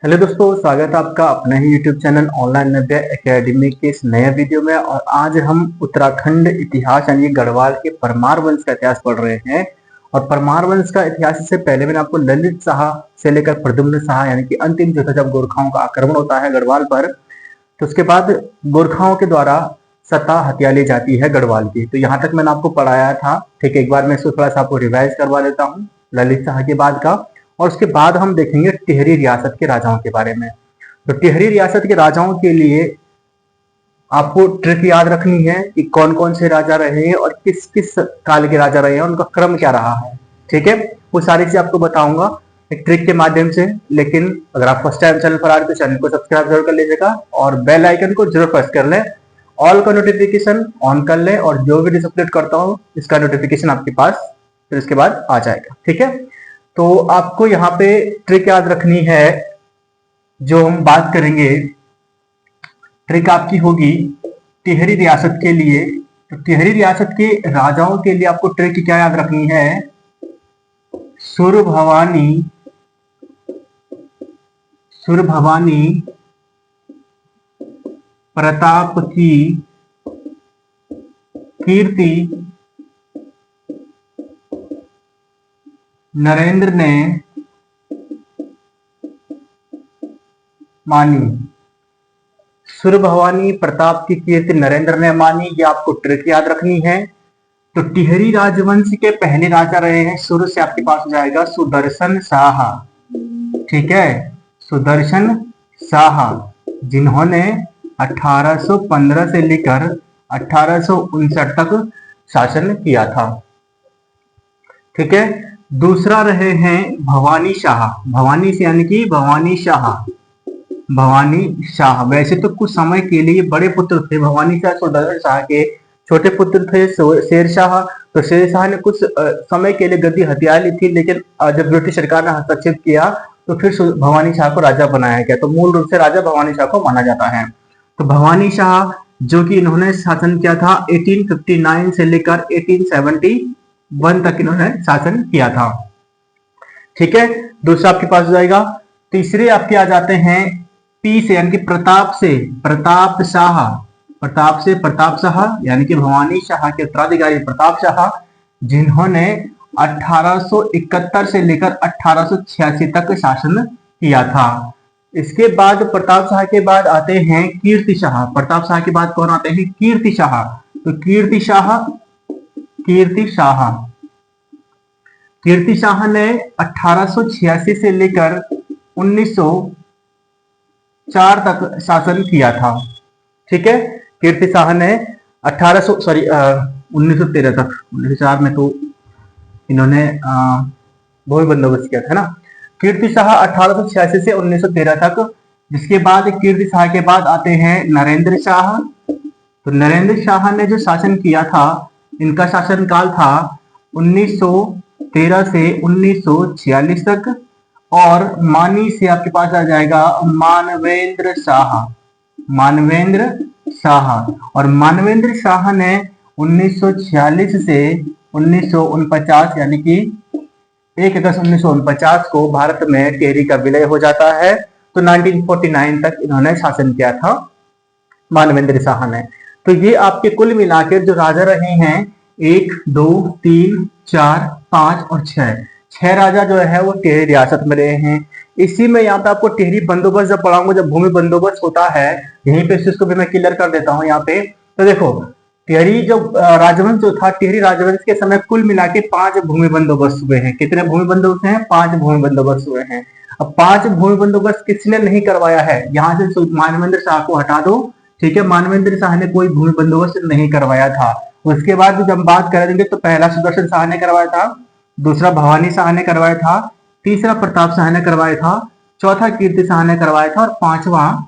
Hello दोस्तों, स्वागत है आपका अपना ही यूट्यूब चैनल ऑनलाइन नव्य एकेडमी के इस नए वीडियो में। और आज हम उत्तराखंड इतिहास यानी गढ़वाल के परमार वंश का इतिहास पढ़ रहे हैं। और परमार वंश का इतिहास से पहले मैंने आपको ललित शाह से लेकर प्रद्युम्न शाह यानी कि अंतिम जो था जब गोरखाओं का आक्रमण होता है गढ़वाल पर, तो उसके बाद गोरखाओं के द्वारा सत्ता हथिया ली जाती है गढ़वाल की। तो यहाँ तक मैंने आपको पढ़ाया था। ठीक है, एक बार मैं इसको थोड़ा सा आपको रिवाइज करवा देता हूँ ललित शाह के बाद का। और उसके बाद हम देखेंगे टिहरी रियासत के राजाओं के बारे में। तो टिहरी रियासत के राजाओं के लिए आपको ट्रिक याद रखनी है कि कौन कौन से राजा रहे हैं और किस किस काल के राजा रहे हैं, उनका क्रम क्या रहा है। ठीक है, वो सारी चीज आपको बताऊंगा एक ट्रिक के माध्यम से। लेकिन अगर आप फर्स्ट टाइम चैनल पर आ रहे तो चैनल को सब्सक्राइब जरूर कर लीजिएगा और बेल आइकन को जरूर प्रेस कर लें। ऑल का नोटिफिकेशन ऑन कर लें और जो भी अपलोड करता हूँ इसका नोटिफिकेशन आपके पास फिर इसके बाद आ जाएगा। ठीक है, तो आपको यहाँ पे ट्रिक याद रखनी है। जो हम बात करेंगे ट्रिक आपकी होगी टिहरी रियासत के लिए। तो टिहरी रियासत के राजाओं के लिए आपको ट्रिक क्या याद रखनी है? सुरभवानी प्रताप की कीर्ति नरेंद्र ने मानी। सुरभवानी प्रताप की कीर्ति नरेंद्र ने मानी, ये आपको ट्रिक याद रखनी है। तो टिहरी राजवंश के पहले राजा रहे हैं, शुरू से आपके पास हो जाएगा सुदर्शन शाह। ठीक है, सुदर्शन शाह जिन्होंने 1815 से लेकर 1859 तक शासन किया था। ठीक है, दूसरा रहे हैं भवानी शाह। भवानी से यानी कि भवानी शाह वैसे तो कुछ समय के लिए बड़े पुत्र थे भवानी शाह। सुदर्शन शाह के छोटे पुत्र थे शेर शाह। तो शेर शाह ने कुछ समय के लिए गद्दी हथिया ली थी, लेकिन जब ब्रिटिश सरकार ने हस्तक्षेप किया तो फिर भवानी शाह को राजा बनाया गया। तो मूल रूप से राजा भवानी शाह को माना जाता है। तो भवानी शाह जो कि इन्होंने शासन किया था 1859 से लेकर 1871 तक इन्होंने शासन किया था। ठीक है, दूसरा आपके पास जाएगा। तीसरे आपके आ जाते हैं पी से यानी कि प्रताप शाह यानी कि भवानी शाह के उत्तराधिकारी प्रताप शाह, जिन्होंने 1871 से लेकर 1886 तक शासन किया था। इसके बाद प्रताप शाह के बाद आते हैं कीर्ति शाह। प्रताप शाह के बाद कौन आते हैं? कीर्ति शाह। तो कीर्ति शाह ने 1886 से लेकर 1904 तक शासन किया था। ठीक है, कीर्ति शाह ने 1913 तक, 1904 में तो इन्होंने भूमि बंदोबस्त किया था ना। कीर्ति शाह 1886 से 1913 तक। जिसके बाद कीर्ति शाह के बाद आते हैं नरेंद्र शाह। तो नरेंद्र शाह ने जो शासन किया था, इनका शासनकाल था 1913 से 1946 तक। और मानी से आपके पास आ जाएगा मानवेंद्र शाह। और मानवेंद्र शाह ने 1946 से 1949 यानी कि 1 अगस्त 1949 को भारत में टिहरी का विलय हो जाता है। तो 1949 तक इन्होंने शासन किया था मानवेंद्र शाह ने। तो ये आपके कुल मिलाकर जो राजा रहे हैं 1, 2, 3, 4, 5 और 6 राजा जो है वो टिहरी रियासत में रहे हैं। इसी में यहाँ पे आपको टिहरी बंदोबस्त जब पढ़ाऊंगा, जब भूमि बंदोबस्त होता है, यहीं पे इसको भी मैं क्लियर कर देता हूँ यहाँ पे। तो देखो टिहरी जो राजवंश जो था, टिहरी राजवंश के समय कुल मिला के 5 भूमि बंदोबस्त हुए हैं। कितने भूमि बंदोबस्त हैं? 5 भूमि बंदोबस्त हुए हैं। अब 5 भूमि बंदोबस्त किसने नहीं करवाया है? यहाँ से मानवेंद्र शाह को हटा दो। ठीक है, मानवेंद्र शाह ने कोई भूमि बंदोबस्त नहीं करवाया था। उसके बाद जब बात करेंगे तो पहला सुदर्शन शाह ने करवाया था, दूसरा भवानी शाह ने करवाया था, तीसरा प्रताप शाह ने करवाया था, चौथा कीर्ति शाह ने करवाया था और 5वां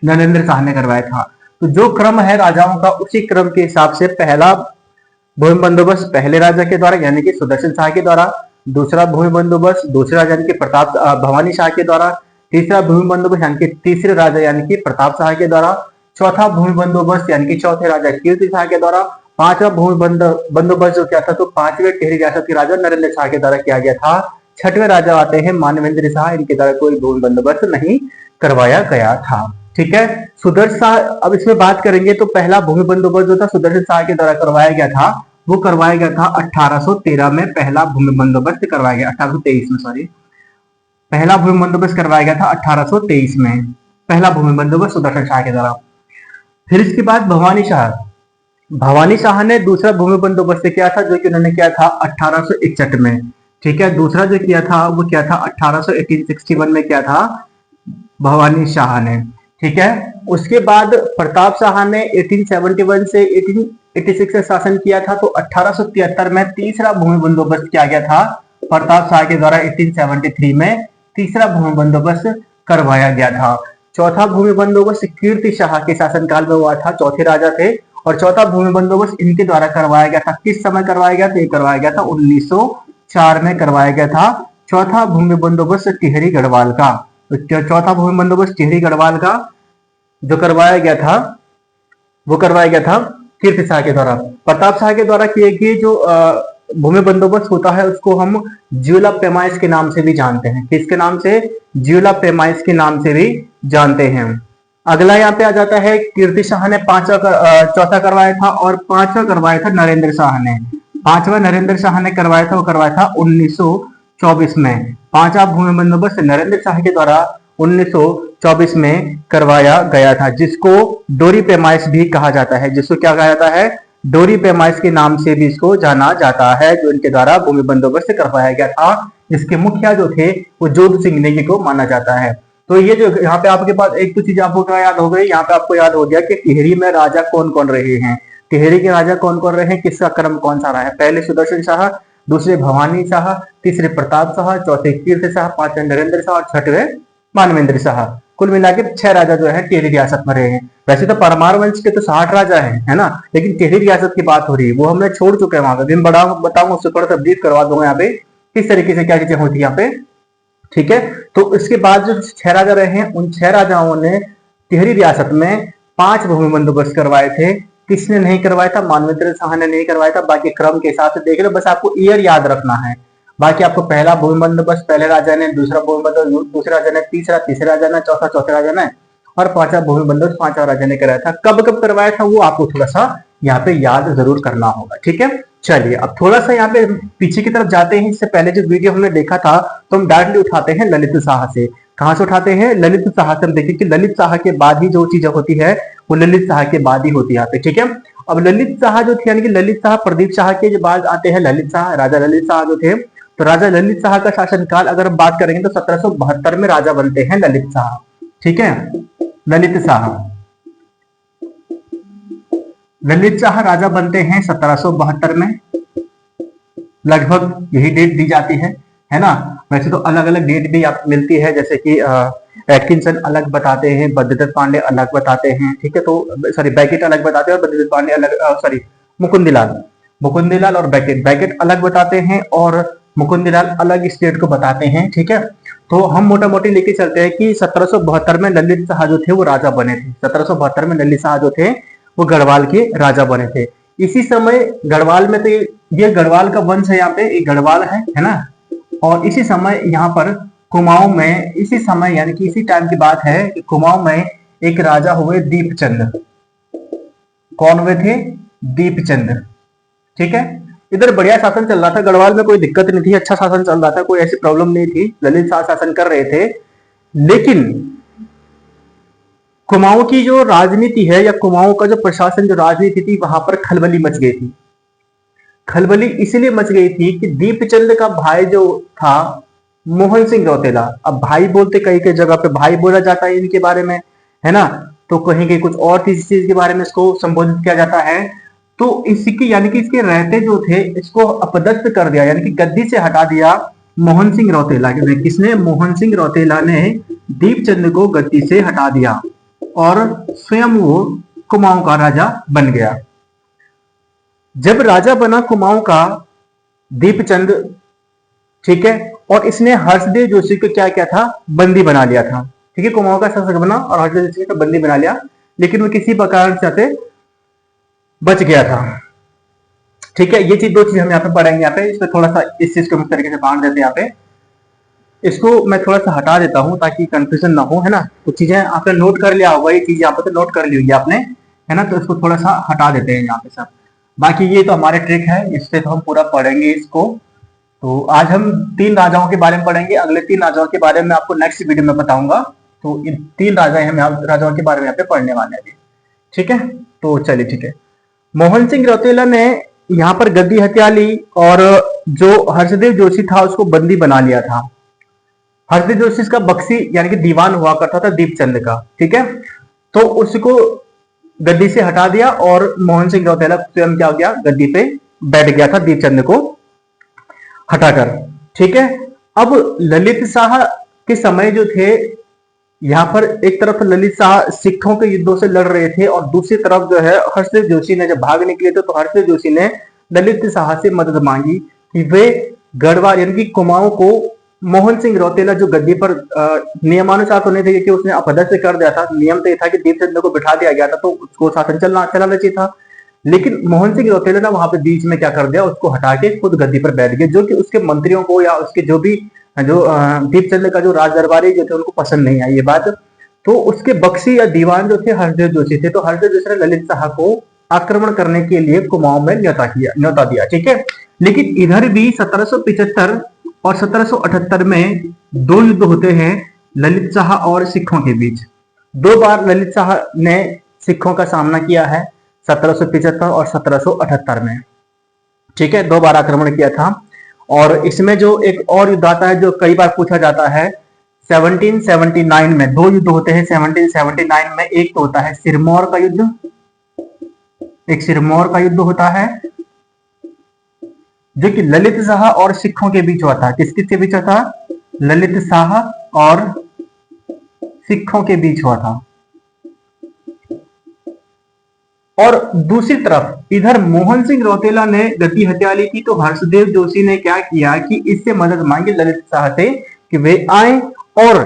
नरेंद्र शाह ने करवाया था। तो जो क्रम है राजाओं का, उसी क्रम के हिसाब से पहला भूमि बंदोबस्त पहले राजा के द्वारा यानी कि सुदर्शन शाह के द्वारा, दूसरा भूमि बंदोबस्त दूसरे राजा यानी कि भवानी शाह के द्वारा, तीसरा भूमि बंदोबस्त यानी कि तीसरे राजा यानी कि प्रताप शाह के द्वारा, चौथा भूमि बंदोबस्त यानी कि चौथे राजा कीर्ति शाह के द्वारा, पांचवा भूमि बंदोबस्त जो क्या था तो पांचवें टिहरी रियासत के राजा नरेंद्र शाह के द्वारा किया गया था छठवें राजा आते हैं मानवेंद्र शाह, इनके द्वारा कोई भूमि बंदोबस्त नहीं करवाया गया था। ठीक है, सुदर्शन शाह, अब इसमें बात करेंगे तो पहला भूमि बंदोबस्त जो था सुदर्शन शाह के द्वारा करवाया गया था, वो करवाया गया था 1813 में, पहला भूमि बंदोबस्त करवाया गया 1823 में, सॉरी, पहला भूमि बंदोबस्त करवाया गया था 1823 में, पहला भूमि बंदोबस्त सुदर्शन शाह के द्वारा। फिर इसके बाद भवानी शाह, भवानी शाह ने दूसरा भूमि बंदोबस्त किया था, जो कि उन्होंने किया था 1861 में। ठीक है, दूसरा जो किया था वो क्या था 1861 में किया था भवानी शाह ने। ठीक है, उसके बाद प्रताप शाह ने 1871 से 1886 से शासन किया था, तो 1873 में तीसरा भूमि बंदोबस्त किया गया था प्रताप शाह के द्वारा। 1873 में तीसरा भूमि बंदोबस्त करवाया गया था। चौथा भूमि बंदोबस्त कीर्ति शाह के शासनकाल में हुआ था, चौथे राजा थे, और चौथा भूमि बंदोबस्त इनके द्वारा करवाया गया था। किस समय करवाया गया था? ये करवाया गया था 1904 में करवाया गया था चौथा भूमि बंदोबस्त टिहरी गढ़वाल का। तो चौथा भूमि बंदोबस्त टिहरी गढ़वाल का जो करवाया गया था, वो करवाया गया था कीर्ति शाह के द्वारा। प्रताप शाह के द्वारा किए गए जो भूमि बंदोबस्त होता है उसको हम ज्यूला पेमाइश के नाम से भी जानते हैं। किसके नाम से? ज्यूला पेमाइश के नाम से भी जानते हैं। अगला यहाँ पे आ जाता है कीर्ति शाह ने चौथा करवाया था, और पांचवा करवाया था नरेंद्र शाह ने। पांचवा नरेंद्र शाह ने करवाया था, वो करवाया था 1924 में। पांचवा भूमि बंदोबस्त नरेंद्र शाह के द्वारा 1924 में करवाया गया था, जिसको डोरी पैमाइश भी कहा जाता है। जिसको क्या कहा जाता है? डोरी पैमाइश के नाम से भी इसको जाना जाता है, जो इनके द्वारा भूमि बंदोबस्त करवाया गया था। जिसके मुखिया जो थे वो जोध सिंह नेगी को माना जाता है। तो ये जो यहाँ पे आपके पास एक तो चीज आपको क्या याद हो गई, यहाँ पे आपको याद हो गया कि टिहरी में राजा कौन कौन रहे हैं। टिहरी के राजा कौन कौन रहे हैं, किसका क्रम कौन सा रहा है। पहले सुदर्शन शाह, दूसरे भवानी शाह, तीसरे प्रताप शाह, चौथे कीर्ति शाह, पांचवे नरेंद्र शाह और छठवें मानवेंद्र शाह। कुल मिलाकर 6 राजा जो है टिहरी रियासत में रहे हैं। वैसे तो परमार वंश के तो 60 राजा हैं, है ना, लेकिन टिहरी रियासत की बात हो रही है, वो हमने छोड़ चुके हैं। वहां पे मैं बताऊंगा, उससे थोड़ा सा ब्रीफ करवा दूंगा यहाँ पे किस तरीके से क्या चीजें होती है यहाँ पे। ठीक है, तो इसके बाद जो 6 राजा रहे हैं, उन 6 राजाओं ने टिहरी रियासत में 5 भूमि बंदोबस्त करवाए थे। किसने नहीं करवाया था? मानवेंद्र शाह ने नहीं करवाया था। बाकी क्रम के हिसाब से देख लो, बस आपको ईयर याद रखना है। बाकी आपको पहला भूमि बंदोबस्त पहले राजा ने, दूसरा भूमि बंदोबस्त दूसरे राजा ने, तीसरा तीसरे राजा ने, चौथा चौथे राजा ने, और पांचवा भूमि बंदोबस्त पांचवा राजा ने कराया था। कब कब करवाया था वो आपको थोड़ा सा यहाँ पे याद जरूर करना होगा। ठीक है, चलिए अब थोड़ा सा यहाँ पे पीछे की तरफ जाते हैं। इससे पहले जो वीडियो हमने देखा था, तो हम डायरेक्टली उठाते हैं ललित शाह से। कहां से उठाते हैं? ललित शाह से। हम देखिए कि ललित शाह के बाद ही जो चीजें होती है वो ललित शाह के बाद ही होती है यहाँ पे। ठीक है, अब ललित शाह जो थे, यानी कि ललित शाह प्रदीप शाह के जो बाद आते हैं ललित शाह, राजा ललित शाह जो थे, तो राजा ललित शाह का शासनकाल अगर हम बात करेंगे तो 1772 में राजा बनते हैं ललित शाह। ठीक है, ललित शाह राजा बनते हैं 1772 में, लगभग यही डेट दी जाती है ना। वैसे तो अलग अलग डेट भी आप मिलती है, जैसे कि एटकिंसन अलग बताते हैं, बद्रीदत्त पांडे अलग बताते हैं। ठीक है, तो सॉरी बैकेट अलग बताते हैं और बद्रीदत्त पांडे अलग, सॉरी मुकुंदीलाल और बैकेट अलग बताते हैं, और मुकुंदीलाल अलग स्टेट को बताते हैं। ठीक है, तो हम मोटा मोटी लेके चलते हैं कि 1772 में ललित शाह जो थे वो राजा बने थे। 1772 में ललित शाह जो थे वो गढ़वाल के राजा बने थे। इसी समय गढ़वाल में, तो ये गढ़वाल का वंश है, यहाँ पे एक गढ़वाल है ना। और इसी समय यहाँ पर कुमाऊं में, इसी समय यानी कि इसी टाइम की बात है कि कुमाऊं में एक राजा हुए दीपचंद। कौन हुए थे? दीपचंद। ठीक है, इधर बढ़िया शासन चल रहा था, गढ़वाल में कोई दिक्कत नहीं थी, अच्छा शासन चल रहा था, कोई ऐसी प्रॉब्लम नहीं थी, ललित शाह शासन कर रहे थे। लेकिन कुमाऊं की जो राजनीति है, या कुमाऊं का जो प्रशासन, जो राजनीति थी, वहां पर खलबली मच गई थी। खलबली इसलिए मच गई थी कि दीपचंद का भाई जो था मोहन सिंह रौतेला, अब भाई बोलते कई कई जगह पे भाई बोला जाता है इनके बारे में, है ना, तो कहीं कहीं कुछ और चीज के बारे में इसको संबोधित किया जाता है। तो इसकी, यानी कि इसके रहते जो थे, इसको अपदस्थ कर दिया, यानी कि गद्दी से हटा दिया मोहन सिंह रौतेला। किसने? मोहन सिंह रौतेला ने दीपचंद को गद्दी से हटा दिया और स्वयं वो कुमाऊं का राजा बन गया। जब राजा बना कुमाऊं का दीपचंद, ठीक है, और इसने हर्षदेव जोशी को क्या किया था? बंदी बना लिया था। ठीक है, कुमाऊं का शासक बना और हर्षदेव जोशी को बंदी बना लिया, लेकिन वो किसी प्रकार से बच गया था। ठीक है, ये चीज, दो चीज हम यहाँ पे पढ़ेंगे। यहाँ पे इसमें थोड़ा सा इस चीज को इस तरीके से बांट देते हैं यहाँ पे। इसको मैं थोड़ा सा हटा देता हूँ ताकि कंफ्यूजन ना हो, है ना। कुछ चीजें आपने नोट कर लिया होगा, ये चीज यहाँ पे तो नोट कर ली होगी आपने, है ना। तो इसको थोड़ा सा हटा देते हैं यहाँ पे सब। बाकी ये तो हमारे ट्रिक है, इससे तो हम पूरा पढ़ेंगे इसको। तो आज हम 3 राजाओं के बारे में पढ़ेंगे, अगले 3 राजाओं के बारे में आपको नेक्स्ट वीडियो में बताऊंगा। तो इन 3 राजाओं के बारे में यहाँ पे पढ़ने वाले हैं अभी, ठीक है। तो चलिए ठीक है। मोहन सिंह रौतेला ने यहाँ पर गद्दी हत्या ली और जो हर्षदेव जोशी था उसको बंदी बना लिया था। हर्षदेव जोशी का बख्शी यानी कि दीवान हुआ करता था दीपचंद का, ठीक है। तो उसको गद्दी से हटा दिया और मोहन सिंह रौतेला स्वयं क्या हो गया, गद्दी पे बैठ गया था दीपचंद को हटाकर, ठीक है। अब ललित शाह के समय जो थे, यहाँ पर एक तरफ ललित शाह सिखों के युद्धों से लड़ रहे थे और दूसरी तरफ जो है हर्षदेव जोशी ने जब भाग निकले थे, तो हर्षदेव जोशी ने ललित शाह से मदद मांगी कि वे गढ़वाल यानी कि कुमाऊं को मोहन सिंह रौतेला जो गद्दी पर नियमानुसार तो नहीं थे कि उसने अपदस्थ कर दिया था, नियम तो ये था कि दीपचंद को बिठा दिया गया था तो उसको शासन चलाना चाहिए था। लेकिन मोहन सिंह रौतेला ने वहां पे बीच में क्या कर दिया, उसको हटा के खुद गद्दी पर बैठ गए, जो कि उसके मंत्रियों को या उसके जो भी दीपचंद का जो राज दरबारी जो थे उनको पसंद नहीं आई ये बात। तो उसके बख्शी या दीवान जो थे हर्षदेव जोशी थे, तो हर्षदेव जोशी ने ललित शाह को आक्रमण करने के लिए कुमाऊं में न्योता दिया, ठीक है। लेकिन इधर भी 1775 और 1778 में 2 युद्ध होते हैं ललित शाह और सिखों के बीच। 2 बार ललित शाह ने सिखों का सामना किया है, 1775 और 1778 में, ठीक है। 2 बार आक्रमण किया था। और इसमें जो एक और युद्ध आता है जो कई बार पूछा जाता है, 1779 में 2 युद्ध होते हैं 1779 में। एक तो होता है सिरमौर का युद्ध, एक सिरमौर का युद्ध होता है जो कि ललित शाह और सिखों के बीच हुआ था। किसके बीच हुआ था? ललित शाह और सिखों के बीच हुआ था। और दूसरी तरफ इधर मोहन सिंह रौतेला ने गद्दी हत्या ली थी, तो हर्षदेव जोशी ने क्या किया कि इससे मदद मांगी ललित शाह से कि वे आए और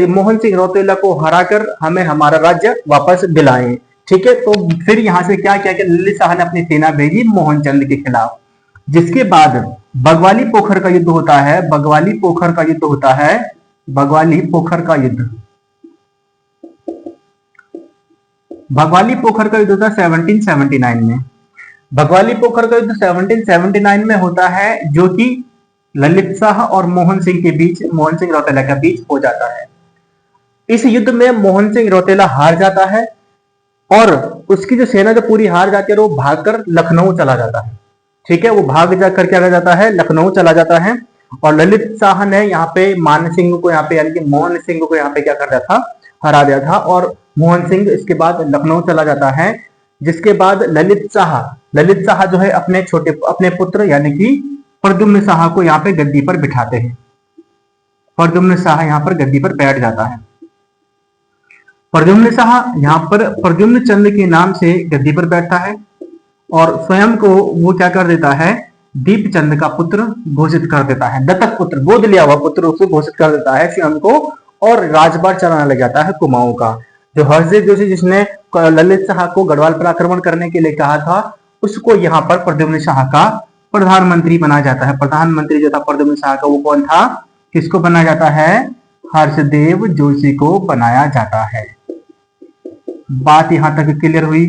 मोहन सिंह रौतेला को हराकर हमें हमारा राज्य वापस दिलाएं, ठीक है। तो फिर यहां से क्या किया कि ललित शाह ने अपनी सेना भेजी मोहनचंद के खिलाफ, जिसके बाद बगवाली पोखर का युद्ध होता है। बगवाली पोखर का युद्ध होता है, बगवाली पोखर का युद्ध, भगवाली पोखर का युद्ध होता है 1779 में। भगवाली पोखर का युद्ध 1779 में होता है, जो कि ललित शाह और मोहन सिंह के बीच, मोहन सिंह रौतेला के बीच हो जाता है। इस युद्ध में मोहन सिंह रौतेला हार जाता है और उसकी जो सेना जो पूरी हार जाती है वो भागकर लखनऊ चला जाता है, ठीक है। वो भाग जाकर क्या कर जाता है, लखनऊ चला जाता है। और ललित शाह ने यहाँ पे मान सिंह को, यहाँ पे यानी कि मोहन सिंह को यहाँ पे क्या कर दिया था, हरा दिया था। और मोहन सिंह इसके बाद लखनऊ चला जाता है, जिसके बाद ललित शाह जो है अपने पुत्र यानी कि प्रद्युम्न शाह को यहाँ पे गद्दी पर बिठाते हैं। प्रद्युम्न शाह यहाँ पर गद्दी पर बैठ जाता है। प्रद्युम्न शाह यहाँ पर प्रद्युम्न चंद के नाम से गद्दी पर बैठता है और स्वयं को वो क्या कर देता है, दीपचंद का पुत्र घोषित कर देता है। दत्तक पुत्र, गोद लिया हुआ पुत्र उसे घोषित कर देता है स्वयं को और राजभार चलाने लग जाता है कुमाऊं का। जो हर्षदेव जोशी जिसने ललित शाह को गढ़वाल पर आक्रमण करने के लिए कहा था, उसको यहाँ पर प्रद्युम्न शाह का प्रधानमंत्री बनाया जाता है। प्रधानमंत्री जो था प्रद्युम्न शाह का, वो कौन था, किसको बनाया जाता है, हर्षदेव जोशी को बनाया जाता है। बात यहां तक क्लियर हुई?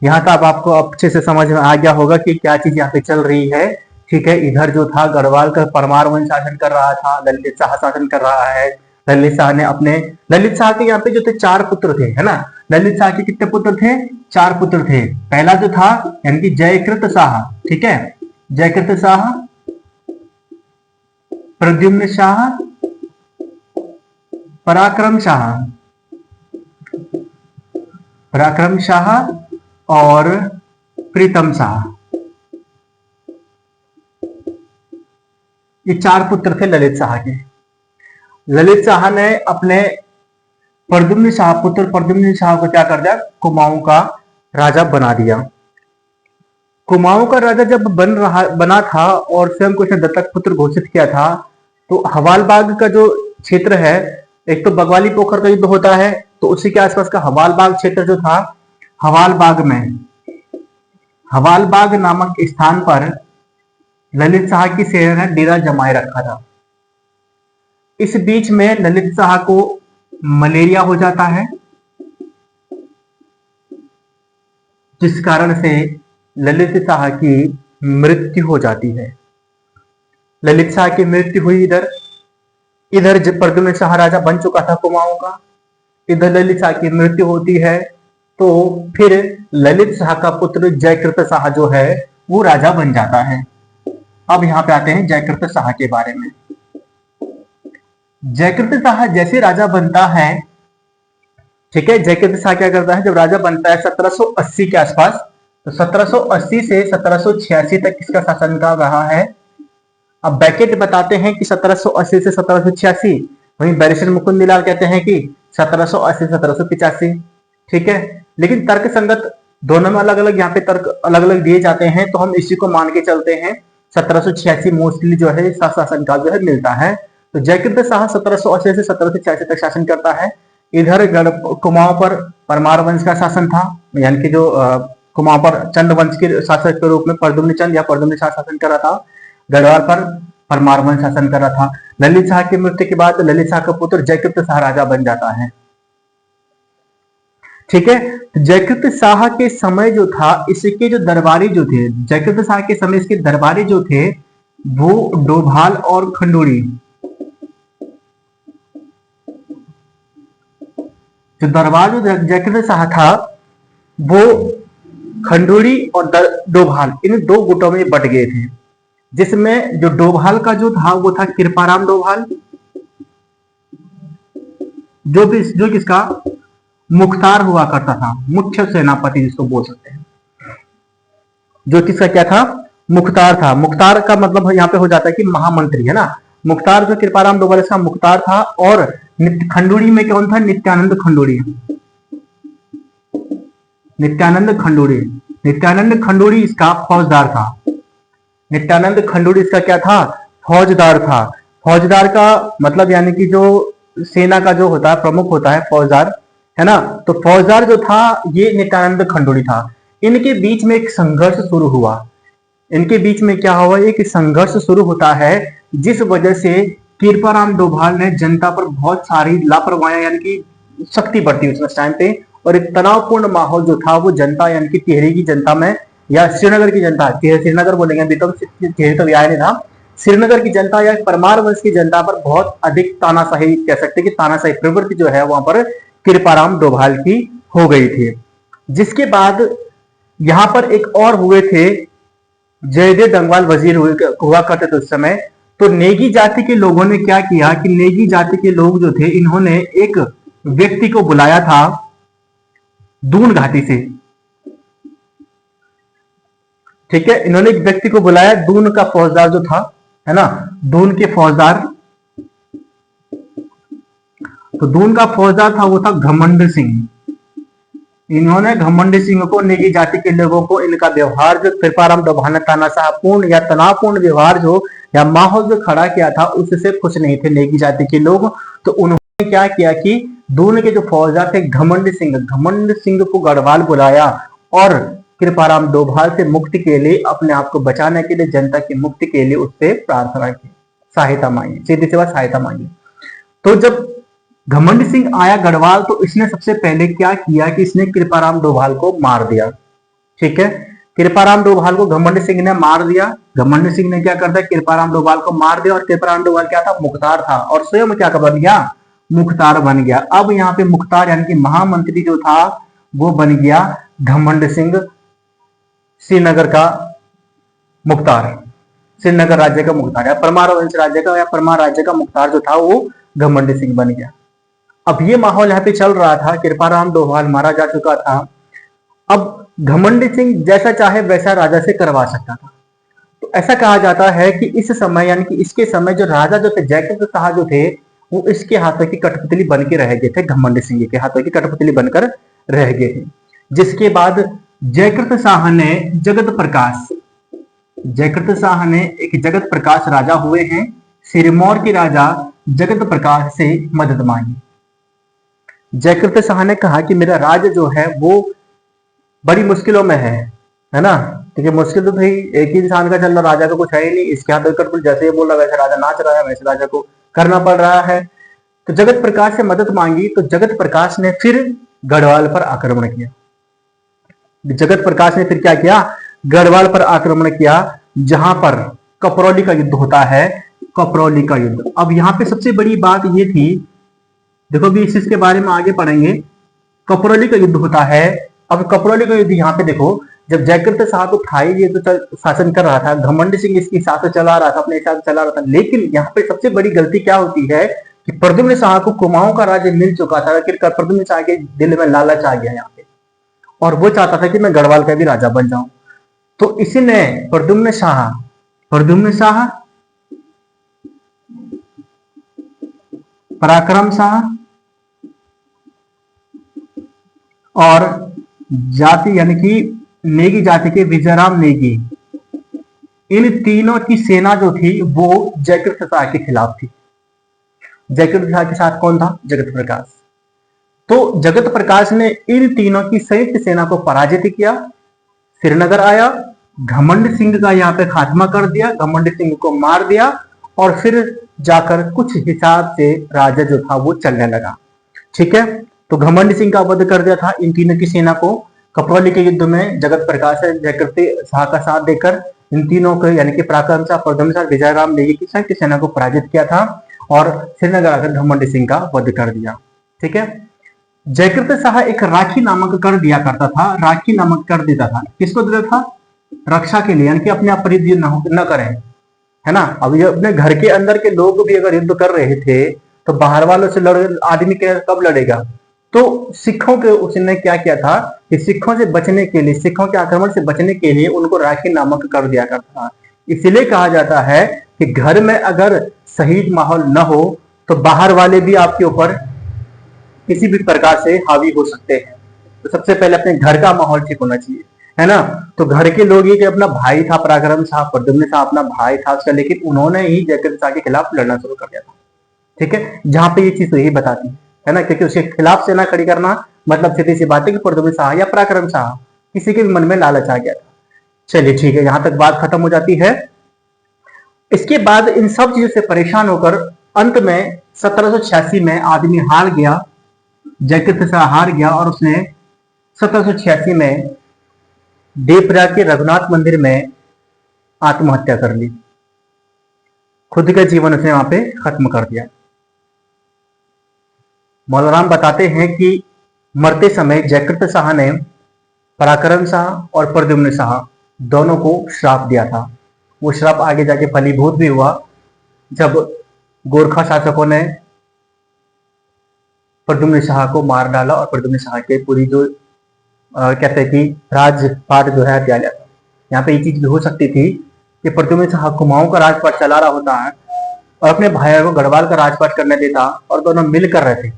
यहाँ तक आपको अच्छे से समझ में आ गया होगा कि क्या चीज यहाँ पे चल रही है, ठीक है। इधर जो था गढ़वाल का परमार वंश शासन कर रहा था, ललित शाह शासन कर रहा है। ललित शाह ने ललित शाह के यहाँ पे जो थे 4 पुत्र थे, है ना। ललित शाह के कितने पुत्र थे, 4 पुत्र थे। पहला जो था यानी कि जयकृत शाह, ठीक है, जयकृत शाह, प्रद्युम्न शाह, पराक्रम शाह और प्रीतम शाह। ये 4 पुत्र थे ललित शाह के। ललित शाह ने अपने पुत्र प्रद्युम्न शाह को क्या कर दिया, कुमाऊं का राजा बना दिया। कुमाऊं का राजा जब बना था और स्वयं को उसने दत्तक पुत्र घोषित किया था, तो हवालबाग का जो क्षेत्र है, एक तो बगवाली पोखर का युद्ध होता है, तो उसी के आसपास का हवालबाग क्षेत्र जो था, हवालबाग नामक स्थान पर ललित शाह की सेना ने डेरा जमाए रखा था। इस बीच में ललित शाह को मलेरिया हो जाता है, जिस कारण से ललित शाह की मृत्यु हो जाती है। ललित शाह की मृत्यु हुई इधर, इधर प्रद्युम्न शाह राजा बन चुका था कुमाऊं का, इधर ललित शाह की मृत्यु होती है, तो फिर ललित शाह का पुत्र जयकृत शाह जो है वो राजा बन जाता है। अब यहाँ पे आते हैं जयकृत शाह के बारे में। जयकृत शाह जैसे राजा बनता है, ठीक है, जयकृत शाह क्या करता है, जब राजा बनता है 1780 के आसपास, तो 1780 से 1786 तक इसका शासनकाल रहा है। अब ब्रैकेट बताते हैं कि 1780 से 1786, वहीं बैरिस्टर मुकुंदलाल कहते हैं कि 1780 से 1785, ठीक है, लेकिन तर्क संगत दोनों में अलग अलग यहाँ पे तर्क अलग अलग दिए जाते हैं, तो हम इसी को मान के चलते हैं 1786 मोस्टली जो है शासनकाल जो है मिलता है। तो जयकृत शाह 1780 से 1786 तक शासन करता है। इधर कुमाऊं पर परमार वंश का शासन था, यानी कि जो कुमाऊं पर चंद वंश के शासक के रूप में प्रद्युम्न चंद या प्रद्युम्न शाह शासन कर रहा था। गढ़वाल पर परमार वंश शासन कर रहा था। ललित शाह की मृत्यु के बाद ललित शाह का पुत्र जयकृत शाह राजा बन जाता है, ठीक है। जयकृत शाह के समय जो था, इसके जो दरबारी जो थे, जयकृत शाह के समय इसके दरबारी जो थे वो डोभाल और खंडूरी, जो दरबार जो जयकृत शाह था वो खंडूरी और डोभाल इन दो गुटों में बट गए थे, जिसमें जो डोभाल का जो था वो था कृपाराम डोभाल, जो किसका मुख्तार हुआ करता था, मुख्य सेनापति जिसको बोल सकते हैं, जो किसका क्या था, मुख्तार था। मुख्तार का मतलब यहाँ पे हो जाता है कि महामंत्री, है ना। मुख्तार जो कृपाराम डोभाल इसका मुख्तार था, और खंडूरी में कौन था, नित्यानंद खंडूरी। नित्यानंद खंडूरी, नित्यानंद खंडूरी इसका फौजदार था। नित्यानंद खंडूरी इसका क्या था, फौजदार था। फौजदार का मतलब यानी कि जो सेना का जो होता है प्रमुख होता है फौजदार, है ना। तो फौजदार जो था ये नित्यानंद खंडूरी था। इनके बीच में एक संघर्ष शुरू हुआ। इनके बीच में क्या हुआ, एक संघर्ष शुरू होता है, जिस वजह से कृपाराम डोभाल ने जनता पर बहुत सारी लापरवाही यानी कि सख्ती बरती उस टाइम पे, और एक तनावपूर्ण माहौल जो था वो जनता यानी कि टिहरी की जनता में, या श्रीनगर की जनता, श्रीनगर बोलेंगे अभी तो, टिहरी तो आया नहीं था, श्रीनगर की जनता या परमार वंश की जनता पर बहुत अधिक तानाशाही कह सकते हैं कि तानाशाही प्रवृत्ति जो है वहां पर कृपाराम डोभाल की हो गई थी। जिसके बाद यहां पर एक और हुए थे, जयदेव डंगवाल वजीर हुआ करते थे उस समय। तो नेगी जाति के लोगों ने क्या किया कि नेगी जाति के लोग जो थे इन्होंने एक व्यक्ति को बुलाया था दून घाटी से, ठीक है। इन्होंने एक व्यक्ति को बुलाया, दून का फौजदार जो था, है ना, दून के फौजदार। तो दून का फौजदार था वो था घमंड सिंह। इन्होंने घमंड सिंह को, नेगी जाति के लोगों को, इनका व्यवहार जो कृपाराम डोभाल ने तानाशाहपूर्ण या तनावपूर्ण व्यवहार जो या माहौल जो खड़ा किया था उससे खुश नहीं थे नेगी जाति के लोग। तो उन्होंने क्या किया कि दून के जो फौजदार थे घमंड सिंह को गढ़वाल बुलाया और कृपाराम डोभाल से मुक्ति के लिए, अपने आप को बचाने के लिए, जनता की मुक्ति के लिए उससे प्रार्थना की, सहायता मांगी, सीधी सी बात सहायता मांगी। तो जब घमंड सिंह आया गढ़वाल तो इसने सबसे पहले क्या किया कि इसने कृपाराम डोभाल को मार दिया, ठीक है। कृपाराम डोभाल को घमंड सिंह ने मार दिया। घमंड सिंह ने क्या कर दिया, कृपाराम डोभाल को मार दिया, और कृपाराम डोभाल क्या था, मुख्तार था, और स्वयं क्या बन गया, मुख्तार बन गया। अब यहाँ पे मुख्तार यानी कि महामंत्री जो था वो बन गया घमंड सिंह, श्रीनगर का मुख्तार, श्रीनगर राज्य का मुख्तार, या परमार वंश राज्य का या परमार राज्य का मुख्तार जो था वो घमंड सिंह बन गया। अब ये माहौल यहाँ पे चल रहा था, कृपाराम डोभाल मारा जा चुका था। अब घमंड सिंह जैसा चाहे वैसा राजा से करवा सकता था। तो ऐसा कहा जाता है कि इस समय यानी कि इसके समय जो राजा जो थे जयकृत शाह जो थे वो इसके हाथों की कठपुतली बन के रह गए थे, घमंड सिंह के हाथों की कठपुतली बनकर रह गए थे। जिसके बाद जयकृत शाह ने एक जगत प्रकाश राजा हुए हैं, सिरमौर के राजा जगत प्रकाश से मदद मांगी। जयकृत शाह ने कहा कि मेरा राज्य जो है वो बड़ी मुश्किलों में है ना, क्योंकि मुश्किल तो भाई एक ही इंसान का चल रहा, राजा का कुछ है ही नहीं, इसके हाथ कठपुतली, जैसे ये बोल रहा वैसे राजा नाच रहा है, वैसे राजा को करना पड़ रहा है। तो जगत प्रकाश से मदद मांगी तो जगत प्रकाश ने फिर गढ़वाल पर आक्रमण किया। जगत प्रकाश ने फिर क्या किया, गढ़वाल पर आक्रमण किया, जहां पर कपरौली का युद्ध होता है, कपरौली का युद्ध। अब यहां पे सबसे बड़ी बात ये थी, देखो भी इस इसके बारे में आगे पढ़ेंगे। कपरौली का युद्ध होता है। अब कपरौली का युद्ध यहाँ पे देखो, जब जयकृत शाह को थाई ये तो शासन कर रहा था, घमंड सिंह इसके हिसाब से चला रहा था, अपने हिसाब से चला रहा था। लेकिन यहाँ पे सबसे बड़ी गलती क्या होती है कि प्रद्युम्न शाह को कुमाऊं का राज्य मिल चुका था, लेकिन प्रद्युम्न शाह के दिल में लालच आ गया यहाँ पे, और वो चाहता था कि मैं गढ़वाल का भी राजा बन जाऊं। तो इसी ने प्रद्युम्न शाह, पराक्रम शाह और जाति यानी कि नेगी जाति के विजयराम नेगी, इन तीनों की सेना जो थी वो जयकृत शाह के खिलाफ थी। जयकृत शाह के साथ कौन था, जगत प्रकाश। तो जगत प्रकाश ने इन तीनों की संयुक्त सेना को पराजित किया, श्रीनगर आया, घमंड सिंह का यहाँ पे खात्मा कर दिया, घमंड सिंह को मार दिया, और फिर जाकर कुछ हिसाब से राज्य जो था वो चलने लगा। ठीक है, तो घमंड सिंह का वध कर दिया था इन तीनों की सेना को। कपरौली के युद्ध में जगत प्रकाश ने जयकृत शाह का साथ देकर इन तीनों को यानी कि पराक्रम शाह, प्रद्युम्न शाह, विजयराम नेगी की संयुक्त सेना को पराजित किया था और श्रीनगर आकर घमंड सिंह का वध कर दिया। ठीक है, जयकृत शाह एक राखी नामक कर दिया करता था, राखी नामक कर देता था। किसको देता था, रक्षा के लिए, यानी कि अपने आप पर युद्ध न करें, है ना। अब ये अपने घर के अंदर के लोग भी अगर युद्ध कर रहे थे तो बाहर वालों से आदमी कब लड़ेगा। तो सिखों के उसने क्या किया था कि सिखों से बचने के लिए, सिखों के आक्रमण से बचने के लिए उनको राखी नामक कर दिया करता था। इसलिए कहा जाता है कि घर में अगर सही माहौल न हो तो बाहर वाले भी आपके ऊपर किसी भी प्रकार से हावी हो सकते हैं। तो सबसे पहले अपने घर का माहौल ठीक होना चाहिए, है ना। तो घर के लोग ये कि अपना भाई था पराक्रम शाह, प्रद्युम्न शाह अपना भाई था उसका, लेकिन उन्होंने ही जयकृत शाह के खिलाफ लड़ना शुरू कर दिया था। ठीक है, जहां पे ये चीज तो यही बताती है ना, क्योंकि उसके खिलाफ सेना खड़ी करना मतलब सीधी सी बात है कि प्रद्युम्न शाह या पराक्रम शाह किसी के भी मन में लालच आ गया था। चलिए ठीक है, यहां तक बात खत्म हो जाती है। इसके बाद इन सब चीजों से परेशान होकर अंत में 1786 में आदमी हार गया, जयकृत शाह हार गया और उसने 1786 में देवप्रयाग के रघुनाथ मंदिर में आत्महत्या कर ली, खुद का जीवन उसने वहां पे खत्म कर दिया। मौलाराम बताते हैं कि मरते समय जयकृत शाह ने पराक्रम शाह और प्रद्युम्न शाह दोनों को श्राप दिया था। वो श्राप आगे जाके फलीभूत भी हुआ जब गोरखा शासकों ने प्रद्युम्न शाह को मार डाला और प्रद्युम्न शाह के पूरी जो कहते हैं कि राजपाट जो है हत्या लिया था। यहाँ पे ये चीज भी हो सकती थी कि प्रद्युम्न शाह कुमाऊं का राजपाट चला रहा होता है और अपने भाई को गढ़वाल का राजपाट करने देता और दोनों मिल कर रहे थे,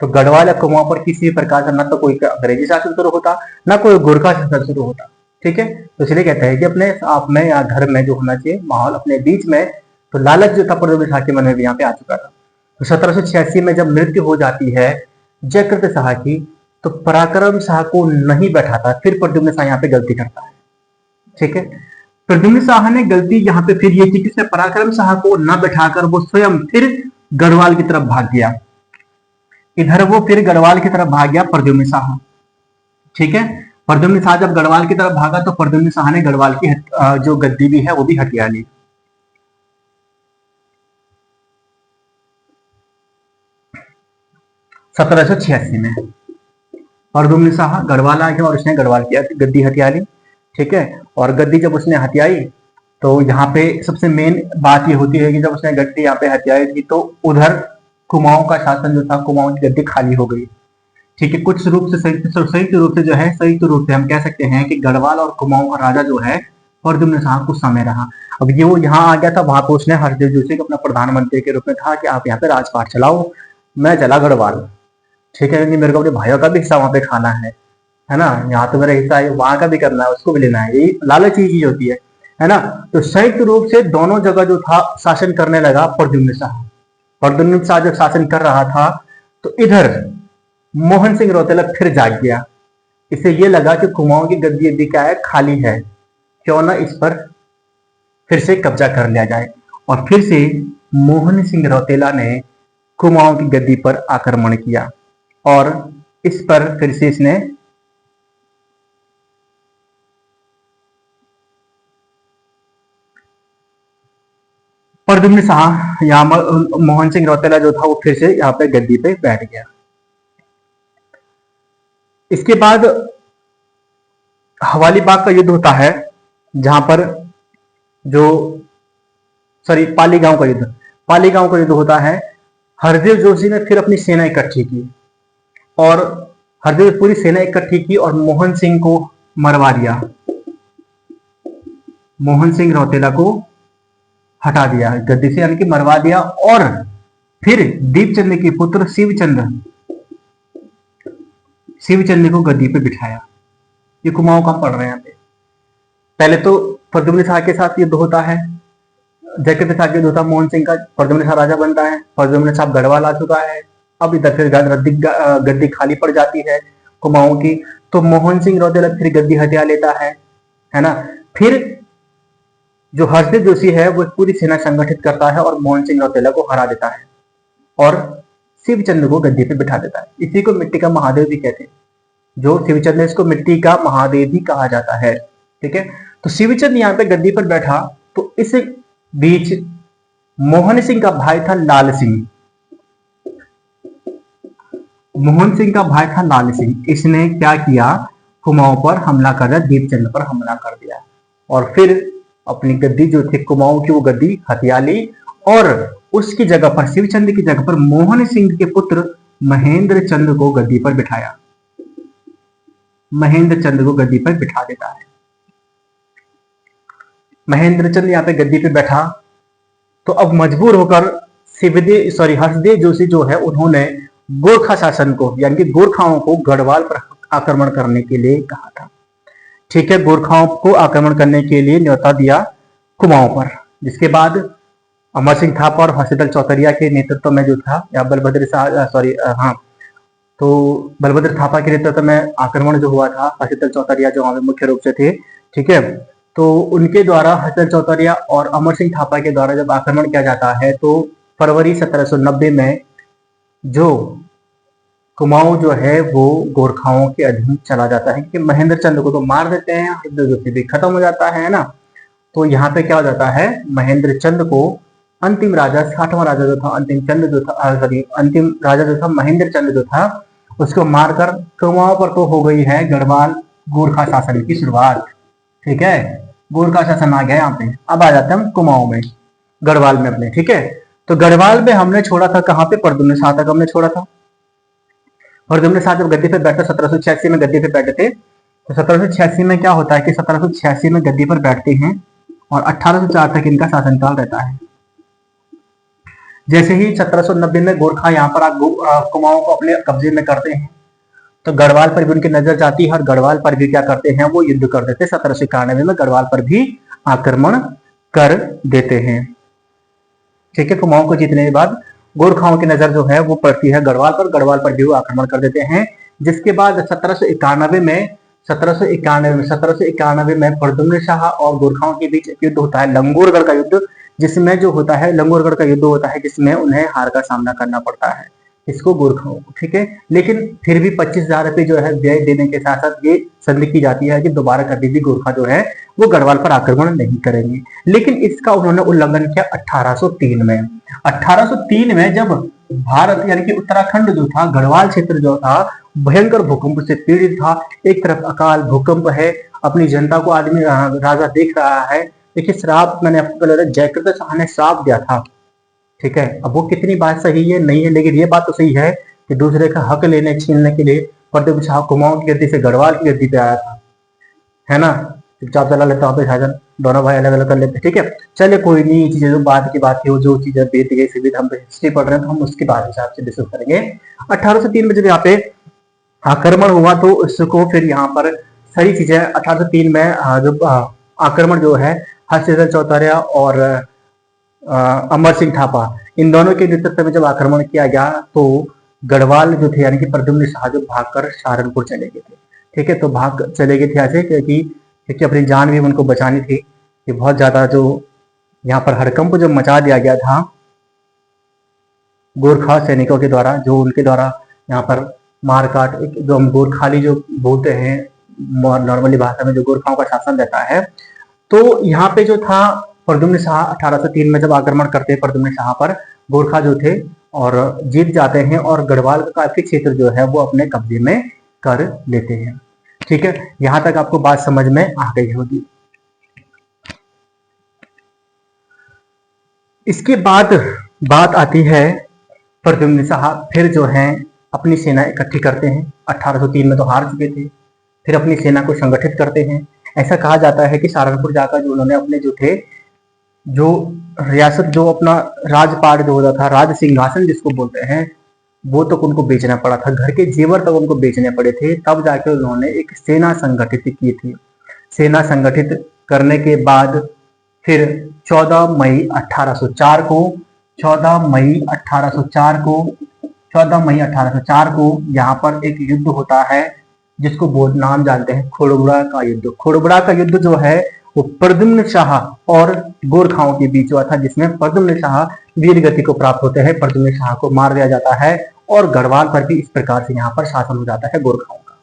तो गढ़वाल या कुमाऊं पर किसी प्रकार का न तो कोई अंग्रेजी शासन शुरू होता न कोई गोरखा शासन शुरू होता। ठीक है, तो इसलिए कहते हैं कि अपने आप में या घर में जो होना चाहिए माहौल अपने बीच में, तो लालच जो था प्रद्युम्न शाह के मन में भी यहाँ पे आ चुका था। तो 1786 में जब मृत्यु हो जाती है जयकृत शाह की, तो पराक्रम शाह को नहीं बैठाता, फिर प्रद्युम्न शाह यहाँ पे गलती करता है। ठीक है, प्रद्युम्न शाह ने गलती यहाँ पे फिर ये की कि पराक्रम शाह को न बैठाकर वो स्वयं फिर गढ़वाल की तरफ भाग गया। इधर वो फिर गढ़वाल की तरफ भाग गया प्रद्युम्न शाह। ठीक है, प्रद्युम्न शाह जब गढ़वाल की तरफ भागा तो प्रद्युम्न शाह ने गढ़वाल की जो गद्दी भी है वो भी हथिया ली। 1786 में प्रद्युम्न शाह गढ़वाल आ गया और उसने गढ़वाल की गद्दी हथिया ली। ठीक है, और गद्दी जब उसने हथियाई तो यहाँ पे सबसे मेन बात ये होती है कि जब उसने गद्दी यहाँ पे हथियाई थी तो उधर कुमाऊं का शासन जो था, कुमाऊं की गद्दी खाली हो गई। ठीक है, कुछ रूप से संयुक्त रूप से जो है, संयुक्त रूप से हम कह सकते हैं कि गढ़वाल और कुमाऊं का राजा जो है प्रद्युम्न शाह कुछ समय रहा। अब ये वो यहाँ आ गया था, वहां पर उसने हरदेव जोशी को अपना प्रधानमंत्री के रूप में कहा कि आप यहाँ पे राजपाट चलाओ, मैं चला गढ़वाल। ठीक है, मेरे को अपने भाइयों का भी हिस्सा वहां पे खाना है ना, यहाँ तो मेरा हिस्सा है, वहां का भी करना है, उसको भी लेना है, यही लालच ही चीज होती है ना। तो संयुक्त रूप से दोनों जगह जो था शासन करने लगा प्रद्युम्न शाह। प्रद्युम्न शाह जब शासन कर रहा था तो इधर मोहन सिंह रौतेला फिर जाग गया। इसे ये लगा कि कुमाऊं की गद्दी अभी क्या है, खाली है, क्यों ना इस पर फिर से कब्जा कर लिया जाए। और फिर से मोहन सिंह रौतेला ने कुमाऊं की गद्दी पर आक्रमण किया और इस पर फिर से इसने प्रद्युम्न शाह मोहन सिंह रौतेला जो था वो फिर से यहाँ पे गद्दी पे बैठ गया। इसके बाद हवाली बाग का युद्ध होता है, जहां पर जो पालीगांव का युद्ध होता है। हरदेव जोशी ने फिर अपनी सेना इकट्ठी की और हरदेव पूरी सेना इकट्ठी की और मोहन सिंह को मरवा दिया, मोहन सिंह रौतेला को हटा दिया गद्दी से, यानी कि मरवा दिया। और फिर दीपचंद के पुत्र शिवचंद को गद्दी पे बिठाया। ये कुमाऊं का पढ़ रहे हैं यहाँ पे। पहले तो प्रद्युम्न शाह के साथ युद्ध होता है, जयकृत के साथ युद्ध होता है मोहन सिंह का। प्रद्युम्न शाह राजा बनता है, प्रद्युम्न शाह गढ़वाल आ चुका है। अब इधर फिर गद्दी खाली पड़ जाती है कुमाऊं की, तो मोहन सिंह रौतेला फिर गद्दी हथिया लेता है ना। फिर जो हरदेव जोशी है वो पूरी सेना संगठित करता है और मोहन सिंह रौतेला को हरा देता है और शिवचंद को गद्दी पे बिठा देता है। इसी को मिट्टी का महादेव भी कहते हैं, जो शिवचंद है इसको मिट्टी का महादेव भी कहा जाता है। ठीक है, तो शिवचंद यहाँ पे गद्दी पर बैठा, तो इस बीच मोहन सिंह का भाई था लाल सिंह। मोहन सिंह का भाई था लाल सिंह, इसने क्या किया, कुमाऊं पर हमला कर दिया, दीपचंद पर हमला कर दिया और फिर अपनी गद्दी जो थी कुमाऊं की वो गद्दी हथिया ली और उसकी जगह पर, शिवचंद की जगह पर मोहन सिंह के पुत्र महेंद्र चंद को गद्दी पर बिठाया। महेंद्र चंद को गद्दी पर बिठा देता है। महेंद्र चंद यहाँ पे गद्दी पे बैठा तो अब मजबूर होकर हर्षदेव जोशी जो है उन्होंने गोरखा शासन को, यानी कि गोरखाओं को गढ़वाल पर आक्रमण करने के लिए कहा था। ठीक है, गोरखाओं को आक्रमण करने के लिए न्योता दिया कुमाऊं पर, जिसके बाद अमर सिंह थापा और हर्षदल चौतरिया के नेतृत्व में जो था, या बलभद्र थापा के नेतृत्व में आक्रमण जो हुआ था, हर्षदल चौतरिया जो वहां मुख्य रूप से थे। ठीक है, तो उनके द्वारा हर्षदल चौतरिया और अमर सिंह थापा के द्वारा जब आक्रमण किया जाता है तो फरवरी 1790 में जो कुमाऊं जो है वो गोरखाओं के अधीन चला जाता है, कि महेंद्र चंद को तो मार देते हैं, हर्षदल भी खत्म हो जाता है ना। तो यहाँ पे क्या हो जाता है, महेंद्र चंद को अंतिम राजा, 60वां राजा जो था, अंतिम राजा जो था महेंद्र चंद जो था, उसको मारकर कुमाऊं पर तो हो गई है गढ़वाल गोरखा शासन की शुरुआत। ठीक है, गोरखा शासन आ गया यहाँ पे। अब आ जाते हैं हम कुमाऊं में, गढ़वाल में अपने। ठीक है, तो गढ़वाल में हमने छोड़ा था कहाँ पे, प्रद्युम्न शाह तक हमने छोड़ा था। प्रद्युम्न शाह जब गद्दी पे बैठे, 1786 में गद्दी पे बैठे थे, तो 1786 में क्या होता है कि 1786 में गद्दी पर बैठते हैं और 1804 तक इनका शासनकाल रहता है। जैसे ही 1790 में गोरखा यहाँ पर कुमाऊं को अपने कब्जे में करते हैं, तो गढ़वाल पर भी उनकी नजर जाती है और गढ़वाल पर भी क्या करते हैं, वो युद्ध कर देते हैं। 1791 में गढ़वाल पर भी आक्रमण कर देते हैं। ठीक है, कुमाऊं को जीतने के बाद गोरखाओं की नजर जो है वो पड़ती है गढ़वाल पर भी वो आक्रमण कर देते हैं। जिसके बाद 1791 में प्रद्युम्न शाह और गोरखाओं के बीच एक युद्ध होता है, लंगूरगढ़ का युद्ध, जिसमें जो होता है लंगूरगढ़ का युद्ध होता है, जिसमें उन्हें हार का सामना करना पड़ता है, इसको गोरखाओं को। ठीक है, लेकिन फिर भी 25,000 रुपये जो है व्यय देने के साथ साथ ये संधि की जाती है कि दोबारा कभी भी गोरखा जो है वो गढ़वाल पर आक्रमण नहीं करेंगे। लेकिन इसका उन्होंने उल्लंघन किया 1803 में। 1803 में जब भारत यानी कि उत्तराखंड जो था, गढ़वाल क्षेत्र जो था, भयंकर भूकंप से पीड़ित था। एक तरफ अकाल भूकंप है, अपनी जनता को आदमी राजा देख रहा है। देखिए, श्राप मैंने आपको पहले जयकृत शाह ने श्राप दिया था। ठीक है, अब वो कितनी बात सही है नहीं है, लेकिन ये बात तो सही है कि दूसरे का हक लेने छीनने के लिए प्रद्युम्न शाह कुमाऊं की गद्दी से गढ़वाल की गद्दी पे आया था, है ना। चुपचाप चला लेता हूँ शासन, दोनों भाई अलग अलग कर लेते। ठीक है, चले कोई नहीं, चीजें जो बाद की बात है, जो चीजें बीत गई सीधी, हम हिस्ट्री पढ़ रहे हैं तो हम उसके बाद हिसाब से डिस्कस करेंगे। 1803 में जब यहाँ पे आक्रमण हुआ तो उसको फिर यहाँ पर सारी चीजें 1803 में जो आक्रमण जो है हर्षदल चौतरिया और अमर सिंह थापा, इन दोनों के नेतृत्व में जब आक्रमण किया गया तो गढ़वाल जो थे यानी कि प्रद्युम्न शाह जो भागकर सहारनपुर चले गए थे। ठीक है, तो भाग चले गए थे ऐसे क्योंकि अपनी जान भी उनको बचानी थी। कि बहुत ज्यादा जो यहाँ पर हड़कंप जो मचा दिया गया था गोरखा सैनिकों के द्वारा, जो उनके द्वारा यहाँ पर मारकाट, जो हम गोरखाली जो बोलते हैं नॉर्मली भाषा में, जो गोरखाओं का शासन रहता है। तो यहाँ पे जो था प्रद्युम्न शाह 1803 में जब आक्रमण करते हैं प्रद्युम्न शाह पर, गोरखा जो थे और जीत जाते हैं और गढ़वाल का काफी क्षेत्र जो है वो अपने कब्जे में कर लेते हैं। ठीक है, यहां तक आपको बात समझ में आ गई होगी। इसके बाद बात आती है प्रद्युम्न शाह फिर जो है अपनी सेना इकट्ठी करते हैं। 1803 में तो हार चुके थे, फिर अपनी सेना को संगठित करते हैं। ऐसा कहा जाता है कि सहारनपुर जाकर जो उन्होंने अपने जो थे, जो रियासत, जो अपना राजपाट जो होता था, राज सिंहासन जिसको बोलते हैं, वो तक उनको बेचना पड़ा था, घर के जेवर तक उनको बेचने पड़े थे। तब जाके उन्होंने एक सेना संगठित की थी। सेना संगठित करने के बाद फिर 14 मई 1804 को 14 मई 1804 को यहाँ पर एक युद्ध होता है जिसको नाम जानते हैं खोड़बुड़ा का युद्ध। खोड़बुड़ा का युद्ध जो है वो प्रद्युम्न शाह और गोरखाओं के बीच हुआ था, जिसमें प्रद्युम्न शाह वीर गति को प्राप्त होते हैं, प्रद्युम्न शाह को मार दिया जाता है और गढ़वाल पर भी इस प्रकार से यहाँ पर शासन हो जाता है गोरखाओं का।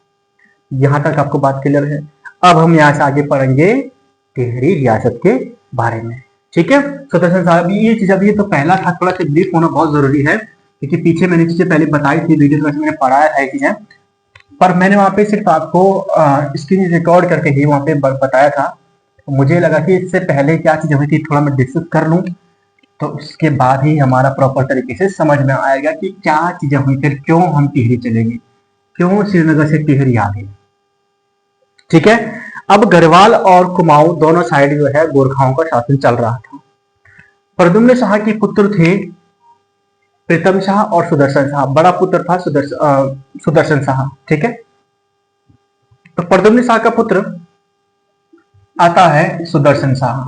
यहां तक आपको बात क्लियर है। अब हम यहाँ से आगे पढ़ेंगे टिहरी रियासत के बारे में। ठीक है, सुदर्शन साहब, ये चीज अभी तो पहला था, थोड़ा सा ब्रीफ होना बहुत जरूरी है क्योंकि पीछे मैंने चीजें पहले बताई थी, वीडियो में मैंने पढ़ाया है चीजें, पर मैंने वहां पे सिर्फ आपको स्क्रीन रिकॉर्ड करके ही वहां पे बताया था। मुझे लगा कि इससे पहले क्या चीज हुई थी थोड़ा मैं डिस्कस कर लूं, तो उसके बाद ही हमारा प्रॉपर तरीके से समझ में आएगा कि क्या चीजें हुई, फिर क्यों हम टिहरी चलेंगे, क्यों श्रीनगर से टिहरी आ गए। ठीक है, अब गढ़वाल और कुमाऊं दोनों साइड जो है गोरखाओं का शासन चल रहा था। प्रद्युम्न शाह के पुत्र थे प्रीतम शाह और सुदर्शन शाह। बड़ा पुत्र था सुदर्शन शाह। ठीक है, तो प्रद्युम्न शाह का पुत्र आता है सुदर्शन शाह।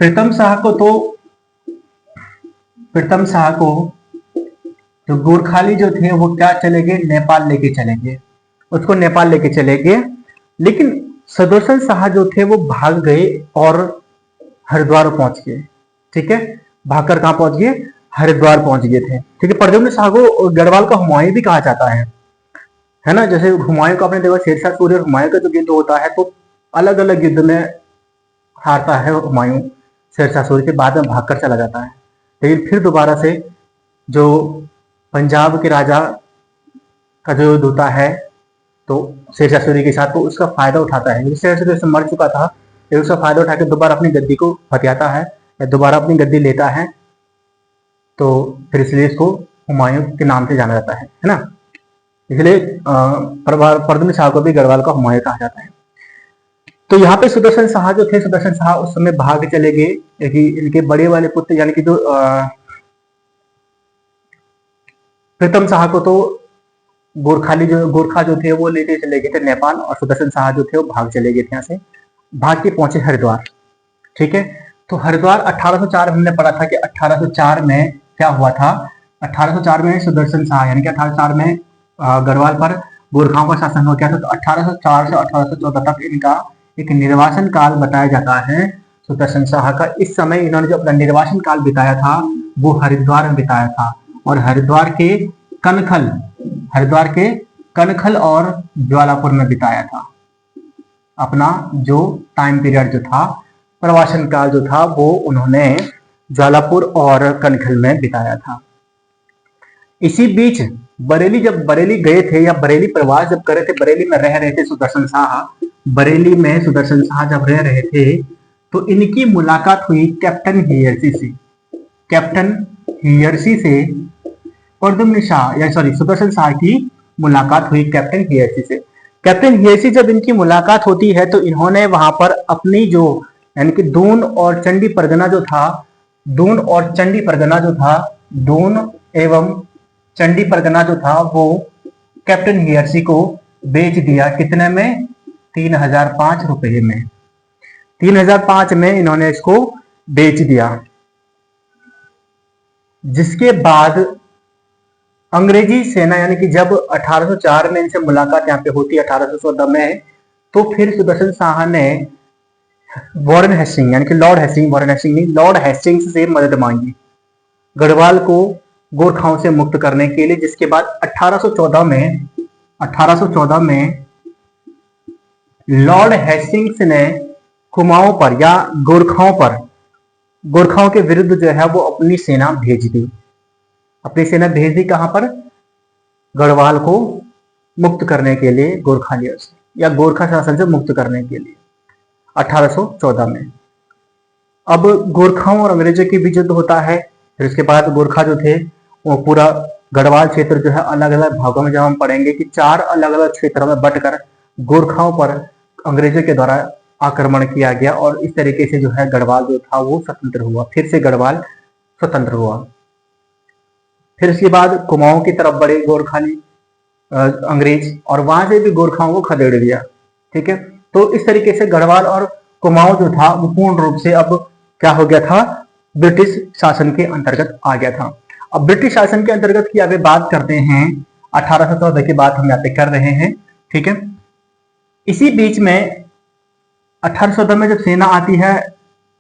प्रीतम शाह को तो गोरखाली जो थे वो क्या चले गए, नेपाल लेके चले गए, उसको नेपाल लेके चले गए। लेकिन सुदर्शन शाह जो थे वो भाग गए और हरिद्वार पहुंच गए। ठीक है, भागकर कहां पहुंच गए, हरिद्वार पहुंच गए थे। ठीक है, प्रद्युम्न शाह को गढ़वाल का हुमायूं भी कहा जाता है ना। जैसे हुमायूं का आपने देखा, शेरशाह सूरी और हुमायूं का जो युद्ध होता है तो अलग अलग युद्ध में हारता है हुमायूं शेरशाह सूरी से, बाद में भागकर चला जाता है, लेकिन फिर दोबारा से जो पंजाब के राजा का जो युद्ध होता है तो शेरशाह सूरी के साथ, तो उसका फायदा उठाता है। शेरशाह सूरी मर चुका था, लेकिन उसका फायदा उठाकर दोबारा अपनी गद्दी को हथियाता है या दोबारा अपनी गद्दी लेता है, तो फिर इसलिए इसको हुमायूं के नाम से जाना जाता है ना। इसलिए प्रद्युम्न शाह को भी गढ़वाल का हुमायूं कहा जाता है। तो यहाँ पे सुदर्शन शाह जो थे, सुदर्शन शाह उस समय भाग चले गए, क्योंकि इनके बड़े वाले पुत्र यानी कि जो प्रीतम शाह को तो गोरखा जो थे वो लेते चले गए थे नेपाल, और सुदर्शन शाह जो थे वो भाग चले गए थे यहाँ से, भाग के पहुंचे हरिद्वार। ठीक है, तो हरिद्वार 1804 हमने पढ़ा था कि 1804 में क्या हुआ था। 1804 में सुदर्शन शाह यानी कि 1804 में गढ़वाल पर गोरखाओं का शासन हो गया था। तो 1804 से 1814 तक इनका एक निर्वासन काल बताया जाता है सुदर्शन शाह का। इस समय इन्होंने जो अपना निर्वासन काल बिताया था वो हरिद्वार में बिताया था, और हरिद्वार के कनखल और ज्वालापुर में बिताया था। अपना जो टाइम पीरियड जो था, प्रवासन काल जो था, वो उन्होंने ज्वालापुर और कनखल में बिताया था। इसी बीच जब बरेली गए थे या बरेली प्रवास जब करे थे, बरेली में रह रहे थे सुदर्शन शाह, बरेली में सुदर्शन शाह जब रह रहे थे तो इनकी मुलाकात हुई कैप्टन हियर्सी से प्रद्युम्न शाह या सुदर्शन शाह की मुलाकात हुई कैप्टन हियर्सी से। कैप्टन हियर्सी जब इनकी मुलाकात होती है तो इन्होंने वहां पर अपनी जो यानी कि दून और चंडी परगना जो था, दून एवं चंडी परगना जो था वो कैप्टन हियर्सी को बेच दिया। कितने में, 3005 रुपये में। 3005 में इन्होंने इसको बेच दिया, जिसके बाद अंग्रेजी सेना यानी कि जब 1804 में इनसे मुलाकात यहाँ पे होती है 1814 में, तो फिर सुदर्शन शाह ने वॉरेन हेस्टिंग यानी कि लॉर्ड हेस्टिंग, वॉरेन हेस्टिंग नहीं, लॉर्ड हेस्टिंग्स से मदद मांगी गढ़वाल को गोरखाओं से मुक्त करने के लिए, जिसके बाद 1814 में लॉर्ड हेस्टिंग्स ने कुमाऊं पर या गोरखाओं के विरुद्ध जो है वो अपनी सेना भेज दी। अपनी सेना भेज दी कहां पर? गढ़वाल को मुक्त करने के लिए, गोरखालियों से या गोरखा शासन से मुक्त करने के लिए 1814 में। अब गोरखाओं और अंग्रेजों के बीच युद्ध होता है। फिर उसके बाद गोरखा जो थे वो पूरा गढ़वाल क्षेत्र जो है अलग अलग भागों में, जब हम पढ़ेंगे कि 4 अलग अलग क्षेत्रों में बंटकर गोरखाओं पर अंग्रेजों के द्वारा आक्रमण किया गया और इस तरीके से जो है गढ़वाल जो था वो स्वतंत्र हुआ। फिर से गढ़वाल स्वतंत्र हुआ। फिर उसके बाद कुमाऊं की तरफ बढ़े गोरखाली अंग्रेज और वहां से भी गोरखाओं को खदेड़ दिया। ठीक है, तो इस तरीके से गढ़वाल और कुमाऊं जो था वो पूर्ण रूप से अब क्या हो गया था? ब्रिटिश शासन के अंतर्गत आ गया था। अब ब्रिटिश शासन के अंतर्गत की अभी बात करते हैं, 1814 की बात हम यहाँ पे कर रहे हैं। ठीक है, इसी बीच में 1814 में जब सेना आती है,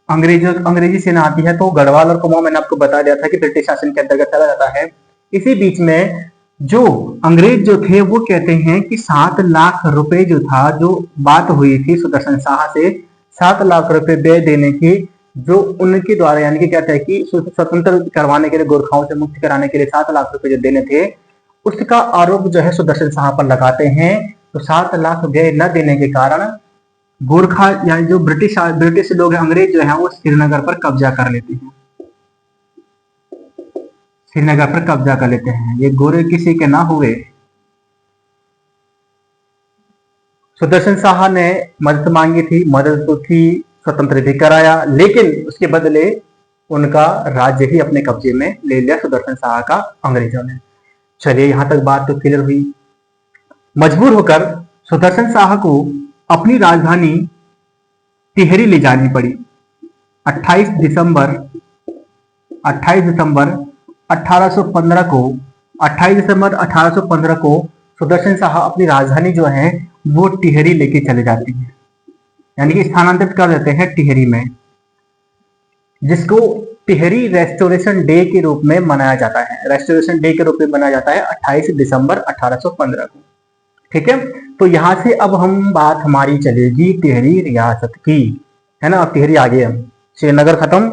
अंग्रेजी सेना आती है, तो गढ़वाल और कुमाऊं मैंने आपको बता दिया था कि ब्रिटिश शासन के अंतर्गत चला जाता है। इसी बीच में जो अंग्रेज जो थे वो कहते हैं कि 7 लाख रुपए जो था, जो बात हुई थी सुदर्शन शाह से 7 लाख रुपए व्यय देने की, जो उनके द्वारा यानी कि क्या था कि स्वतंत्र करवाने के लिए, गोरखाओं से मुक्त कराने के लिए 7 लाख रुपए जो देने थे, उसका आरोप जो है सुदर्शन शाह पर लगाते हैं। तो 7 लाख व्यय न देने के कारण गोरखा यानी जो ब्रिटिश लोग हैं, अंग्रेज जो है वो श्रीनगर पर कब्जा कर लेते हैं। श्रीनगर पर कब्जा कर लेते हैं। ये गोरे किसी के ना हुए। सुदर्शन शाह ने मदद मांगी थी, मदद तो थी, स्वतंत्र भी कराया, लेकिन उसके बदले उनका राज्य ही अपने कब्जे में ले लिया सुदर्शन शाह का अंग्रेजों ने। चलिए यहां तक बात तो क्लियर हुई। मजबूर होकर सुदर्शन शाह को अपनी राजधानी टिहरी ले जानी पड़ी। 28 दिसंबर 1815 को 28 दिसंबर 1815 को सुदर्शन शाह अपनी राजधानी जो है वो टिहरी लेके चले जाती है, यानी कि स्थानांतरित कर देते हैं टिहरी में, जिसको टिहरी रेस्टोरेशन डे के रूप में मनाया जाता है। रेस्टोरेशन डे के रूप में मनाया जाता है 28 दिसंबर 1815 को। ठीक है, तो यहां से अब हम बात हमारी चलेगी टिहरी रियासत की, है ना। अब टिहरी आ गए हम, श्रीनगर खत्म,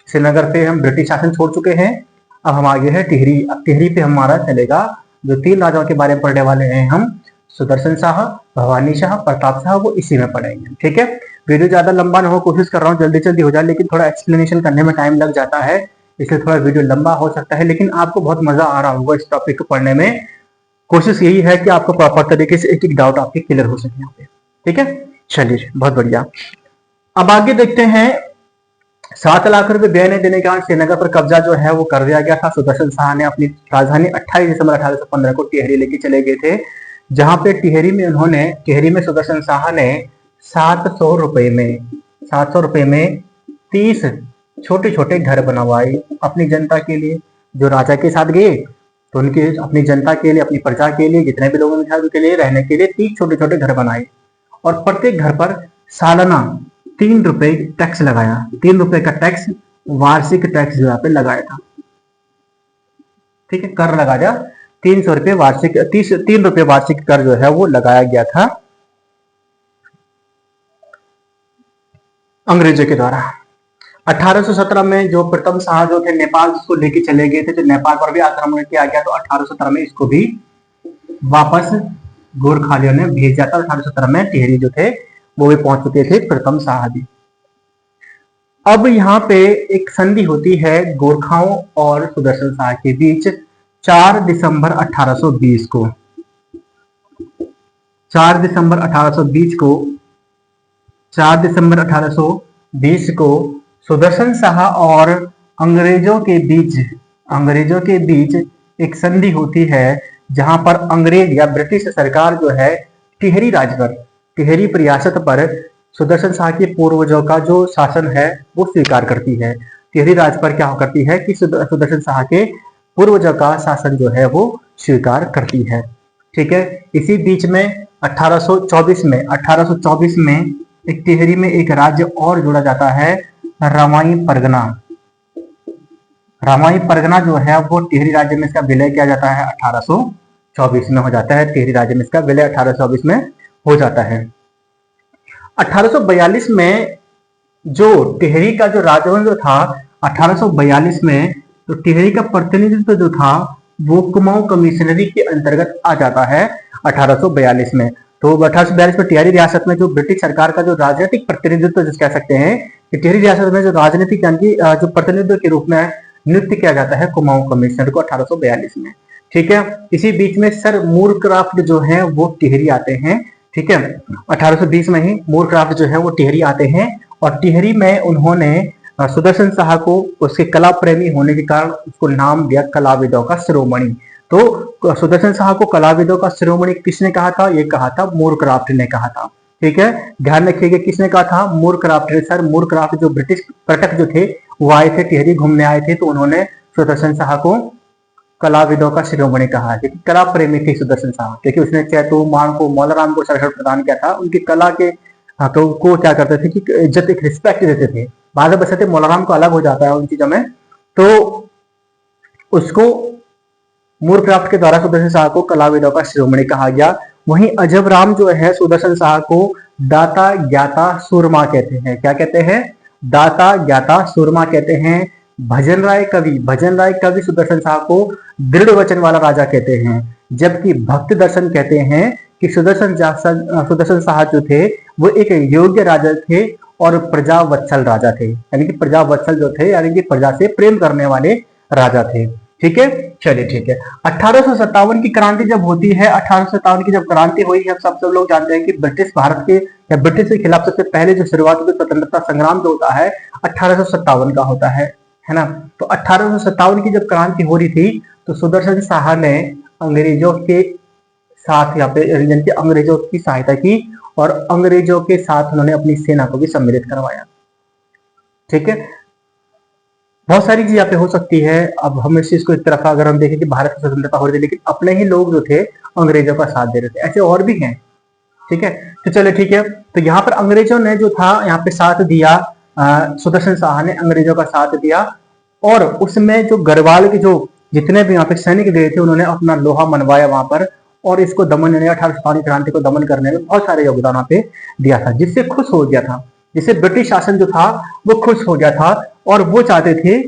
श्रीनगर पे हम ब्रिटिश शासन छोड़ चुके हैं, अब हम आगे है टिहरी। अब टिहरी पे हमारा चलेगा जो 3 राजाओं के बारे में पढ़ने वाले हैं हम, सुदर्शन शाह, भवानी शाह, प्रताप शाह, वो इसी में पढ़ेंगे। ठीक है, वीडियो ज्यादा लंबा ना हो, कोशिश कर रहा हूँ जल्दी जल्दी हो जाए, लेकिन थोड़ा एक्सप्लेनेशन करने में टाइम लग जाता है, इसलिए थोड़ा वीडियो लंबा हो सकता है, लेकिन आपको बहुत मजा आ रहा होगा इस टॉपिक को पढ़ने में। कोशिश यही है कि आपको प्रॉपर तरीके से एक एक डाउट आपके क्लियर हो सके यहाँ पे। ठीक है, चलिए बहुत बढ़िया। अब आगे देखते हैं। 7 लाख रुपए व्यय नहीं देने के कारण श्रीनगर पर कब्जा जो है वो कर दिया गया था। सुदर्शन शाह ने अपनी राजधानी 28 दिसंबर 1815 को टिहरी लेके चले गए थे, जहां पे टिहरी में सुदर्शन शाह ने 700 रुपए में 30 छोटे छोटे घर बनवाए अपनी जनता के लिए। जो राजा के साथ गए तो उनके अपनी जनता के लिए, अपनी प्रजा के लिए, जितने भी लोगों ने उनके लिए रहने के लिए 30 छोटे छोटे घर बनाए और प्रत्येक घर पर सालाना 3 रुपए टैक्स लगाया। 3 रुपए का टैक्स, वार्षिक टैक्स जो यहाँ पे लगाया था। ठीक है, कर लगा दिया 300 रुपए वार्षिक, 3 रुपए वार्षिक कर जो है वो लगाया गया था अंग्रेजों के द्वारा। 1817 में जो प्रथम शाह जो थे नेपाल को लेके चले गए थे, जो नेपाल पर भी आक्रमण किया गया, तो 1817 में इसको भी वापस गोरखालियों ने भेजा था। 1817 में टिहरी जो थे वो भी पहुंच चुके थे प्रथम शाह भी। अब यहाँ पे एक संधि होती है गोरखाओं और सुदर्शन शाह के बीच 4 दिसंबर 1820 को। 4 दिसंबर 1820 को सुदर्शन शाह और अंग्रेजों के बीच एक संधि होती है, जहां पर अंग्रेज या ब्रिटिश सरकार जो है टिहरी रियासत पर सुदर्शन शाह के पूर्वजों का जो शासन है वो स्वीकार करती है। टिहरी राज पर क्या करती है कि सुदर्शन शाह के पूर्वजों का शासन जो है वो स्वीकार करती है। ठीक है, इसी बीच में 1824 में एक टिहरी में एक राज्य और जोड़ा जाता है, रवाई परगना। रवाई परगना जो है वो टिहरी राज्य में इसका विलय किया जाता है 1824 में हो जाता है। टिहरी राज्य में इसका विलय 1824 में हो जाता है। 1842 में जो टिहरी का जो राजवंश जो था 1842 में, तो टिहरी का प्रतिनिधित्व जो था वो कुमाऊं कमिश्नरी के अंतर्गत आ जाता है 1842 में। तो 1842 में टिहरी रियासत में जो ब्रिटिश सरकार का जो राजनीतिक प्रतिनिधित्व जिस कह सकते हैं कि टिहरी रियासत में जो राजनीतिक यानी कि जो प्रतिनिधित्व के रूप में नियुक्त किया जाता है कुमाऊं कमिश्नर को 1842 में। ठीक है, इसी बीच में सर मूरक्राफ्ट जो है वो टिहरी आते हैं। ठीक है, 1820 में ही मूरक्राफ्ट जो है वो टिहरी आते हैं और टिहरी में उन्होंने सुदर्शन शाह को उसके कला प्रेमी होने के कारण उसको नाम दिया कलाविदों का शिरोमणि। तो सुदर्शन शाह को कलाविदों का शिरोमणि किसने कहा था? ये कहा था मूरक्राफ्ट ने कहा था। ठीक है, ध्यान रखिएगा किसने कहा था? मूरक्राफ्ट ने। सर मूरक्राफ्ट जो ब्रिटिश पर्यटक जो थे वो आए थे, टिहरी घूमने आए थे, तो उन्होंने सुदर्शन शाह को कलाविदों का शिरोमणि कहा है, क्योंकि कला प्रेमी थे सुदर्शन शाह, क्योंकि उसने चैतू मान को मौलाराम को संरक्षण प्रदान किया था। उनकी कला के को क्या करते थे कि इज्जत एक रिस्पेक्ट देते थे। बाद में बसते मौलाराम को अलग हो जाता है उन चीजों में, तो उसको मूरक्राफ्ट के द्वारा सुदर्शन शाह को कलाविदों का शिरोमणि कहा गया। वहीं अजब राम जो है सुदर्शन शाह को दाता ज्ञाता सूरमा कहते हैं। क्या कहते हैं? दाता ज्ञाता सूरमा कहते हैं। भजन राय कवि सुदर्शन शाह को दृढ़ वचन वाला राजा कहते हैं, जबकि भक्त दर्शन कहते हैं कि सुदर्शन शाह जो थे वो एक योग्य राजा थे और प्रजावत्सल राजा थे, यानी कि प्रजावत्सल जो थे यानी कि प्रजा से प्रेम करने वाले राजा थे। ठीक है, चलिए ठीक है। 1857 की क्रांति जब होती है, 1857 की जब क्रांति हुई है, सब लोग जानते हैं कि ब्रिटिश भारत के या ब्रिटिश के खिलाफ सबसे पहले जो शुरुआती स्वतंत्रता संग्राम जो होता है 1857 का होता है ना। तो 1857 की जब क्रांति हो रही थी तो सुदर्शन शाह ने अंग्रेजों के साथ यहाँ पे अंग्रेजों की सहायता की और अंग्रेजों के साथ उन्होंने अपनी सेना को भी सम्मिलित करवाया। ठीक है, बहुत सारी चीज यहाँ पे हो सकती है। अब हम इस चीज को एक तरफ अगर हम देखें कि भारत की स्वतंत्रता हो रही थी लेकिन अपने ही लोग जो थे अंग्रेजों का साथ दे रहे थे, ऐसे और भी हैं। ठीक है, तो चलो ठीक है। तो यहाँ पर अंग्रेजों ने जो था यहाँ पे साथ दिया, सुदर्शन शाह ने अंग्रेजों का साथ दिया और उसमें जो गढ़वाल के जो जितने भी यहाँ पे सैनिक गए थे उन्होंने अपना लोहा मनवाया वहां पर और इसको दमन 1857 क्रांति को दमन करने में बहुत सारे योगदान वहां पे दिया था, जिससे खुश हो गया था, जिससे ब्रिटिश शासन जो था वो खुश हो गया था और वो चाहते थे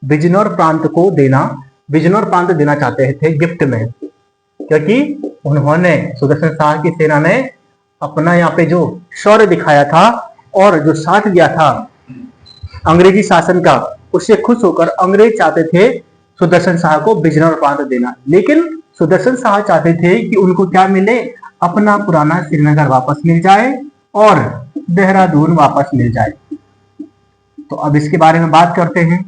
बिजनौर प्रांत को देना, बिजनौर प्रांत देना चाहते थे गिफ्ट में, क्योंकि उन्होंने सुदर्शन शाह की सेना ने अपना यहाँ पे जो शौर्य दिखाया था और जो साथ दिया था अंग्रेजी शासन का, उससे खुश होकर अंग्रेज चाहते थे सुदर्शन शाह को बिजनौर प्रांत देना। लेकिन सुदर्शन शाह चाहते थे कि उनको क्या मिले? अपना पुराना श्रीनगर वापस मिल जाए और देहरादून वापस मिल जाए। तो अब इसके बारे में बात करते हैं।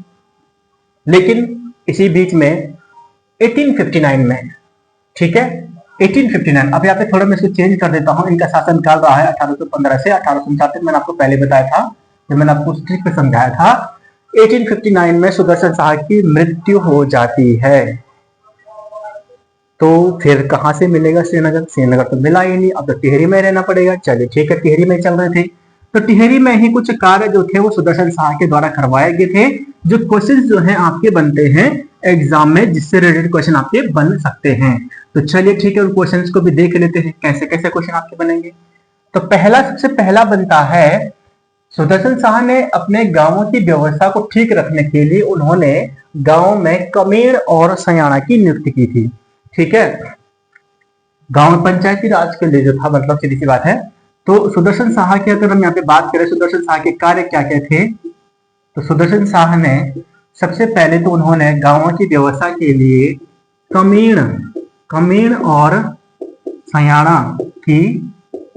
लेकिन इसी बीच में 1859 में, ठीक है 1859, अब यहाँ पे थोड़ा मैं इसको चेंज कर देता हूं। इनका शासन काल रहा है 1815 से 1859 तक। मैंने आपको पहले बताया था जब मैंने आपको ट्रिक पे समझाया था। 1859 में सुदर्शन शाह की मृत्यु हो जाती है। तो फिर कहां से मिलेगा श्रीनगर? श्रीनगर तो मिला ही नहीं, अब तो टिहरी में रहना पड़ेगा। चलिए ठीक है, टिहरी में चल रहे थे तो टिहरी में ही कुछ कार्य जो थे वो सुदर्शन शाह के द्वारा करवाए गए थे, जो क्वेश्चन जो है आपके बनते हैं एग्जाम में, जिससे रिलेटेड क्वेश्चन आपके बन सकते हैं। तो चलिए ठीक है, उन क्वेश्चंस को भी देख लेते हैं कैसे कैसे क्वेश्चन आपके बनेंगे। तो सबसे पहला बनता है, सुदर्शन शाह ने अपने गांवों की व्यवस्था को ठीक रखने के लिए उन्होंने गांव में कमेर और सयाना की नियुक्ति की थी। ठीक है, गांव में पंचायती राज के लिए जो था, मतलब सीधी सी बात है। तो सुदर्शन शाह की अगर हम यहाँ पे बात करें सुदर्शन शाह के कार्य क्या क्या थे, तो सुदर्शन शाह ने सबसे पहले तो उन्होंने गांवों की व्यवस्था के लिए कमीण और सयाना की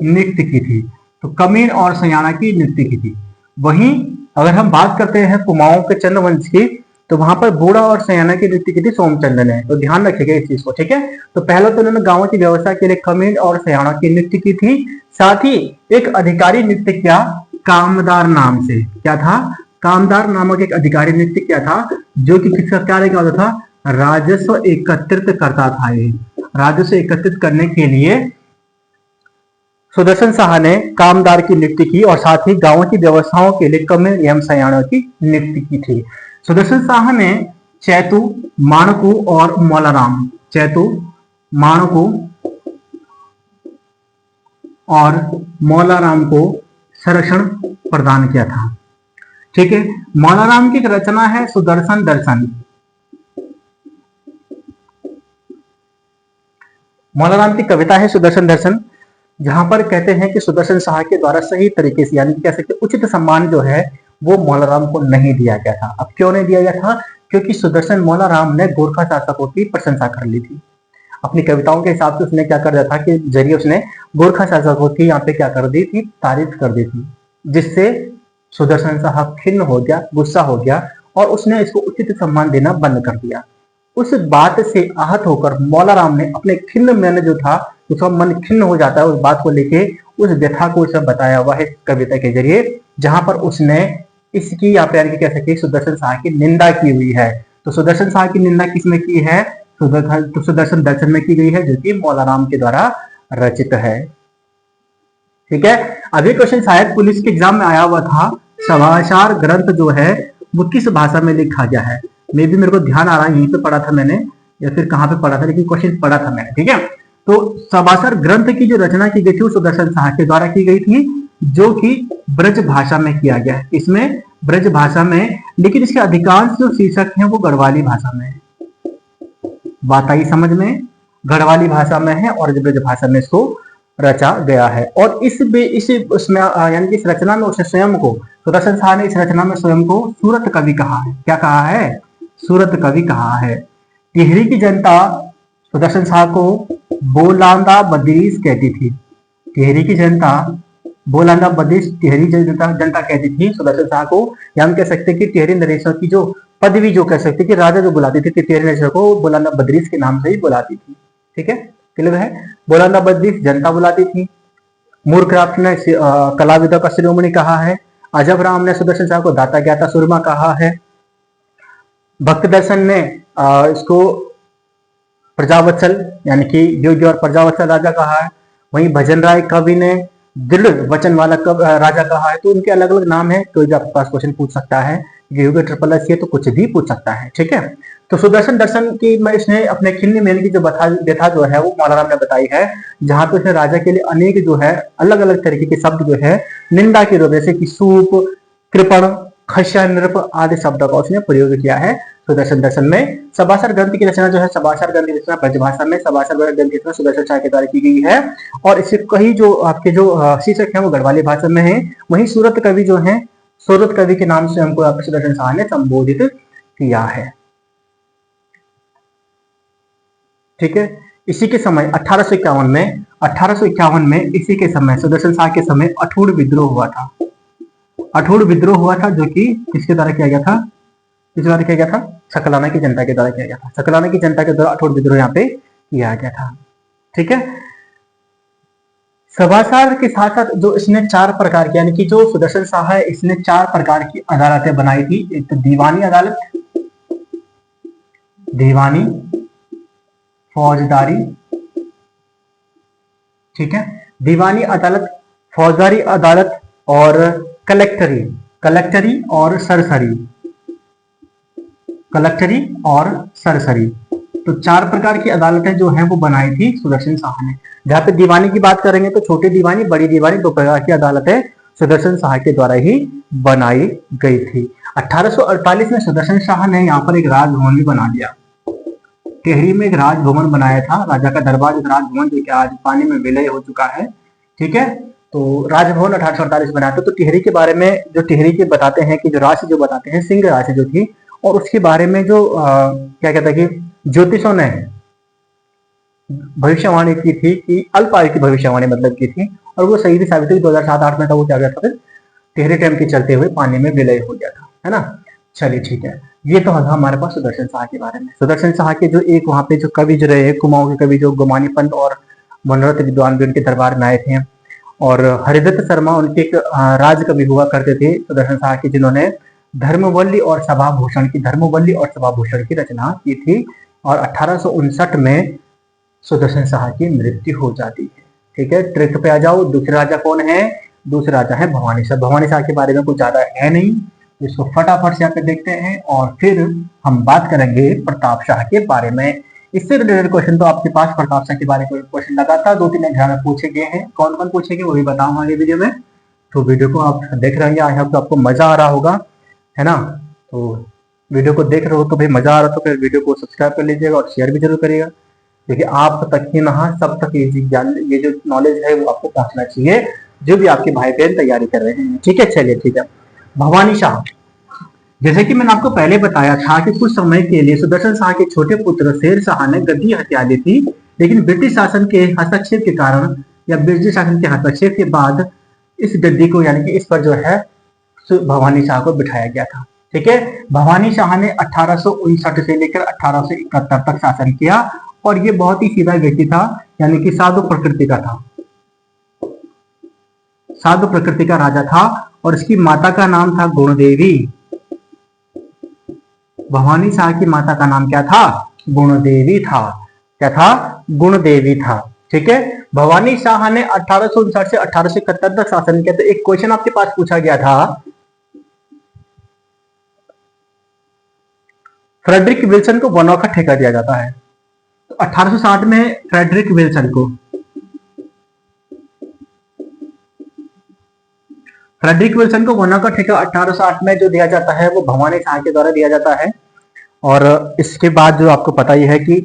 नियुक्ति की थी। तो कमीण और सयाना की नियुक्ति की थी। वहीं अगर हम बात करते हैं कुमाऊं के चंद्रवंश की, तो वहां पर बूढ़ा और सयाना की नियुक्ति की थी सोमचंद ने। तो ध्यान रखिएगा इस चीज को, ठीक है। तो पहले तो उन्होंने गांवों की व्यवस्था के लिए कमीण और सयाना की नियुक्ति की थी। साथ ही एक अधिकारी नियुक्त किया कामदार नाम से। क्या था? कामदार नामक एक अधिकारी नियुक्त किया था, जो कि किसका कार्य क्या होता था? राजस्व एकत्रित करता था। ये राजस्व एकत्रित करने के लिए सुदर्शन शाह ने कामदार की नियुक्ति की और साथ ही गांवों की व्यवस्थाओं के लिए कम एवं सयाणों की नियुक्ति की थी। सुदर्शन शाह ने चैतु, माणकू और मौलाराम, चैतु, माणकू और मौलाराम को संरक्षण प्रदान किया था। ठीक है, मौलाराम की रचना है सुदर्शन दर्शन। मौलाराम की कविता है सुदर्शन दर्शन, जहां पर कहते हैं कि सुदर्शन शाह के द्वारा सही तरीके से, यानी कह सकते उचित सम्मान जो है वो मौलाराम को नहीं दिया गया था। अब क्यों नहीं दिया गया था? क्योंकि सुदर्शन मौलाराम ने गोरखा शासकों की प्रशंसा कर ली थी। अपनी कविताओं के हिसाब से उसने क्या कर दिया था कि जरिए उसने गोरखा शासकों की यहाँ पे क्या कर दी थी, तारीफ कर दी थी, जिससे सुदर्शन शाह खिन्न हो गया, गुस्सा हो गया और उसने इसको उचित सम्मान देना बंद कर दिया। उस बात से आहत होकर मौलाराम ने अपने खिन्न मन जो था, उसका मन खिन्न हो जाता है उस बात को लेके, उस व्यथा को सब बताया हुआ है कविता के जरिए, जहां पर उसने इसकी यहाँ पे कह सकते सुदर्शन शाह की निंदा की हुई है। तो सुदर्शन शाह की निंदा किसमें की है? तो सुदर्शन दर्शन में की गई है, जो कि मौलाराम के द्वारा रचित है। ठीक है, अगले क्वेश्चन शायद पुलिस के एग्जाम में आया हुआ था, समाचार ग्रंथ जो है वो किस भाषा में लिखा गया है? मे भी मेरे को ध्यान आ रहा है, यहीं पे पढ़ा था मैंने या फिर कहां पे पढ़ा था, लेकिन क्वेश्चन पढ़ा था मैंने। ठीक है, तो समाचार ग्रंथ की जो रचना की गई थी वो सुदर्शन शाह के द्वारा की गई थी, जो कि ब्रज भाषा में किया गया है। इसमें ब्रज भाषा में, लेकिन इसके अधिकांश जो शीर्षक हैं वो गढ़वाली भाषा में है। बात आई समझ में? गढ़वाली भाषा में है और ब्रज भाषा में इसको रचा गया है। और उसमें यानी कि इस रचना में उसने स्वयं को, सुदर्शन शाह ने इस रचना में स्वयं को सूरत कवि कहा है। क्या कहा है? सूरत कवि कहा है। टिहरी की जनता सुदर्शन शाह को बोलांदा बदरीस कहती थी। टिहरी की जनता बोलांदा बदरीस, टिहरी जनता कहती थी सुदर्शन शाह को, या हम कह सकते कि टिहरी नरेशों की जो पदवी जो कह सकते कि राजा जो बुलाती थी, टिहरी नरेशों को बोलांदा बदरीस के नाम से ही बुलाती थी। ठीक है, क्लियर है? बोलांदा बदरीस जनता बुलाती थी। मूरक्राफ्ट ने कलाविदों का शिरोमणि कहा है। अजब राम ने सुदर्शन शाह को दाता ज्ञाता सुरमा कहा है। भक्त दर्शन ने इसको प्रजावत्सल यानी कि योग्य और प्रजावत्सल राजा कहा है। वहीं भजन राय कवि ने दृढ़ वचन वाला राजा कहा है। तो उनके अलग अलग नाम है, कोई भी आपके पास क्वेश्चन पूछ सकता है, योग्य ट्रिपल एस है तो कुछ भी पूछ सकता है। ठीक है, तो सुदर्शन दर्शन की में इसने अपने खिन्न मेल की जो व्यथा जो है वो मौलाराम ने बताई है, जहां पे उसने राजा के लिए अनेक जो है अलग अलग तरीके के शब्द जो है निंदा के रूप, जैसे कि सूप, कृपण, खश्या, नृप आदि शब्दों का उसने प्रयोग किया है सुदर्शन दर्शन में। सभासर ग्रंथ की रचना जो है, सभासर ग्रंथ की रचना ब्रजभाषा में, सभासर ग्रंथ की रचना सुदर्शन शाह के द्वारा की गई है और इससे कई जो आपके जो शीर्षक है वो गढ़वाली भाषा में है। वहीं सूरत कवि जो है, सूरत कवि के नाम से हमको आपके सुदर्शन शाह ने संबोधित किया है। ठीक है, इसी के समय 1851 में इसी के समय सुदर्शन शाह के समय अठूड़ विद्रोह हुआ था। अठूड़ विद्रोह हुआ था जो कि किसके द्वारा किया गया था? किस द्वारा किया गया था? सकलाना की जनता के द्वारा किया गया था। सकलाना की जनता के द्वारा अठूड़ विद्रोह यहाँ पे किया गया था। ठीक है, सभासार के साथ साथ जो इसने 4 प्रकार की, यानी कि जो सुदर्शन शाह है इसने 4 प्रकार की अदालतें बनाई थी। एक तो दीवानी अदालत, दीवानी, फौजदारी, ठीक है, दीवानी अदालत, फौजदारी अदालत और कलेक्टरी, कलेक्टरी और सरसरी, कलेक्टरी और सरसरी। तो 4 प्रकार की अदालतें जो हैं वो बनाई थी सुदर्शन शाह ने। जहां पे दीवानी की बात करेंगे तो छोटी दीवानी, बड़ी दीवानी, 2 प्रकार की अदालतें सुदर्शन शाह के द्वारा ही बनाई गई थी। 1848 में सुदर्शन शाह ने यहाँ पर एक राजभवन भी बना दिया। टिहरी में एक राजभवन बनाया था, राजा का दरबार राजभवन, जो कि आज पानी में विलय हो चुका है। ठीक है, तो राजभवन 1848 बनाया था। तो टिहरी के बारे में जो टिहरी के बताते हैं कि जो राशि जो बताते हैं, सिंह राशि जो थी, और उसके बारे में जो क्या कहता है कि ज्योतिषों ने भविष्यवाणी की थी कि अल्पायु की भविष्यवाणी मतलब की थी, और वो सही भी साबित हुई। 2007-8 में था वो क्या गया था, फिर टिहरी डैम के चलते हुए पानी में विलय हो गया था, है ना। चलिए ठीक है, ये तो था हमारे पास सुदर्शन शाह के बारे में। सुदर्शन शाह के जो एक वहां पे जो कवि जो रहे, कुमाऊं के कवि जो गोमानी पंत और मनोरथ विद्वान भी उनके दरबार में आए थे, और हरिदत्त शर्मा उनके एक राज कवि हुआ करते थे सुदर्शन शाह के, जिन्होंने धर्मवल्ली और सभाभूषण की रचना की थी। और 1859 में सुदर्शन शाह की मृत्यु हो जाती है। ठीक है, ट्रिक पे आ जाओ। दूसरे राजा कौन है? दूसरे राजा है भवानी शाह। भवानी शाह के बारे में कुछ ज्यादा है नहीं, तो इसको फटाफट से यहाँ पे देखते हैं और फिर हम बात करेंगे प्रताप शाह के बारे में। इससे रिलेटेड क्वेश्चन तो आपके पास प्रताप शाह के बारे में क्वेश्चन लगातार 2-3 एग्जाम में पूछे गए हैं। कौन कौन पूछे गए वो भी बताऊंगा आगे वीडियो में, तो वीडियो को आप देख रहे हैं। आई होप आपको मजा आ रहा होगा, है ना। तो वीडियो को देख रहे हो तो भाई मजा आ रहा तो फिर वीडियो को सब्सक्राइब कर लीजिएगा और शेयर भी जरूर करिएगा। देखिए आप तक ही ना सब तक ये ज्ञान, ये जो नॉलेज है वो आपको पहुंचना चाहिए, जो भी आपके भाई बहन तैयारी कर रहे हैं। ठीक है, चलिए ठीक है। भवानी शाह, जैसे कि मैंने आपको पहले बताया था कि कुछ समय के लिए सुदर्शन शाह के छोटे पुत्र शेर शाह ने गद्दी हत्या ली थी, लेकिन ब्रिटिश शासन के हस्तक्षेप के कारण या ब्रिटिश शासन के हस्तक्षेप के बाद इस गद्दी को यानी कि इस पर जो है भवानी शाह को बिठाया गया था। ठीक है, भवानी शाह ने 1859 से लेकर 1871 तक शासन किया और ये बहुत ही सीधा व्यक्ति था, यानी कि साधु प्रकृति का था, साधु प्रकृति का राजा था। और इसकी माता का नाम था गुणदेवी। भवानी शाह की माता का नाम क्या था? गुणदेवी था। क्या था? गुणदेवी था। ठीक है, भवानी शाह ने 1859 से 1871 तक शासन किया। तो एक क्वेश्चन आपके पास पूछा गया था, फ्रेडरिक विल्सन को वनों का ठेका दिया जाता है। तो 1860 में फ्रेडरिक विल्सन को वनों का ठेका 1860 में जो दिया जाता है वो भवानी शाह के द्वारा दिया जाता है। और इसके बाद जो आपको पता ही है कि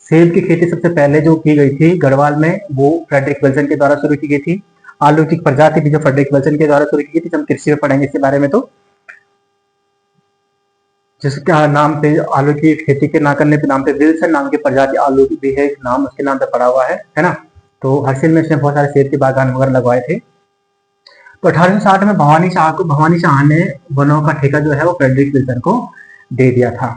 सेब की खेती सबसे पहले जो की गई थी गढ़वाल में, वो फ्रेडरिक विल्सन के द्वारा शुरू की गई थी। आलू की प्रजाति भी जो फ्रेडरिक विल्सन के द्वारा शुरू की गई थी, हम कृषि में पढ़ेंगे इसके बारे में। तो जिसका नाम पे आलू की खेती के ना करने के नाम पे विल्सन नाम की प्रजाति आलू की भी है, एक नाम उसके नाम पे पड़ा हुआ है ना। तो हरसिल में इसने बहुत सारे सेब के बागान वगैरह लगवाए थे। तो 1860 में भवानी शाह ने वनों का ठेका जो है वो फ्रेडरिक विल्सन को दे दिया था।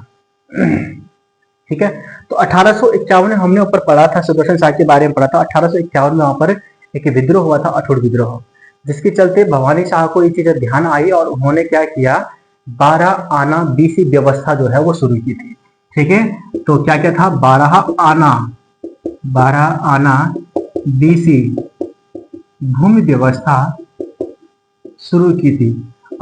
ठीक है, तो 1851 में हमने ऊपर पढ़ा था, सुदर्शन शाह के बारे में पढ़ा था। 1851 में वहां पर एक विद्रोह हुआ था, अठोट विद्रोह, जिसके चलते भवानी शाह को ये चीज ध्यान आई और उन्होंने क्या किया, 12 आना बीसी व्यवस्था जो है वो शुरू की थी। ठीक है, तो क्या क्या था? 12 आना बीसी भूमि व्यवस्था शुरू की थी।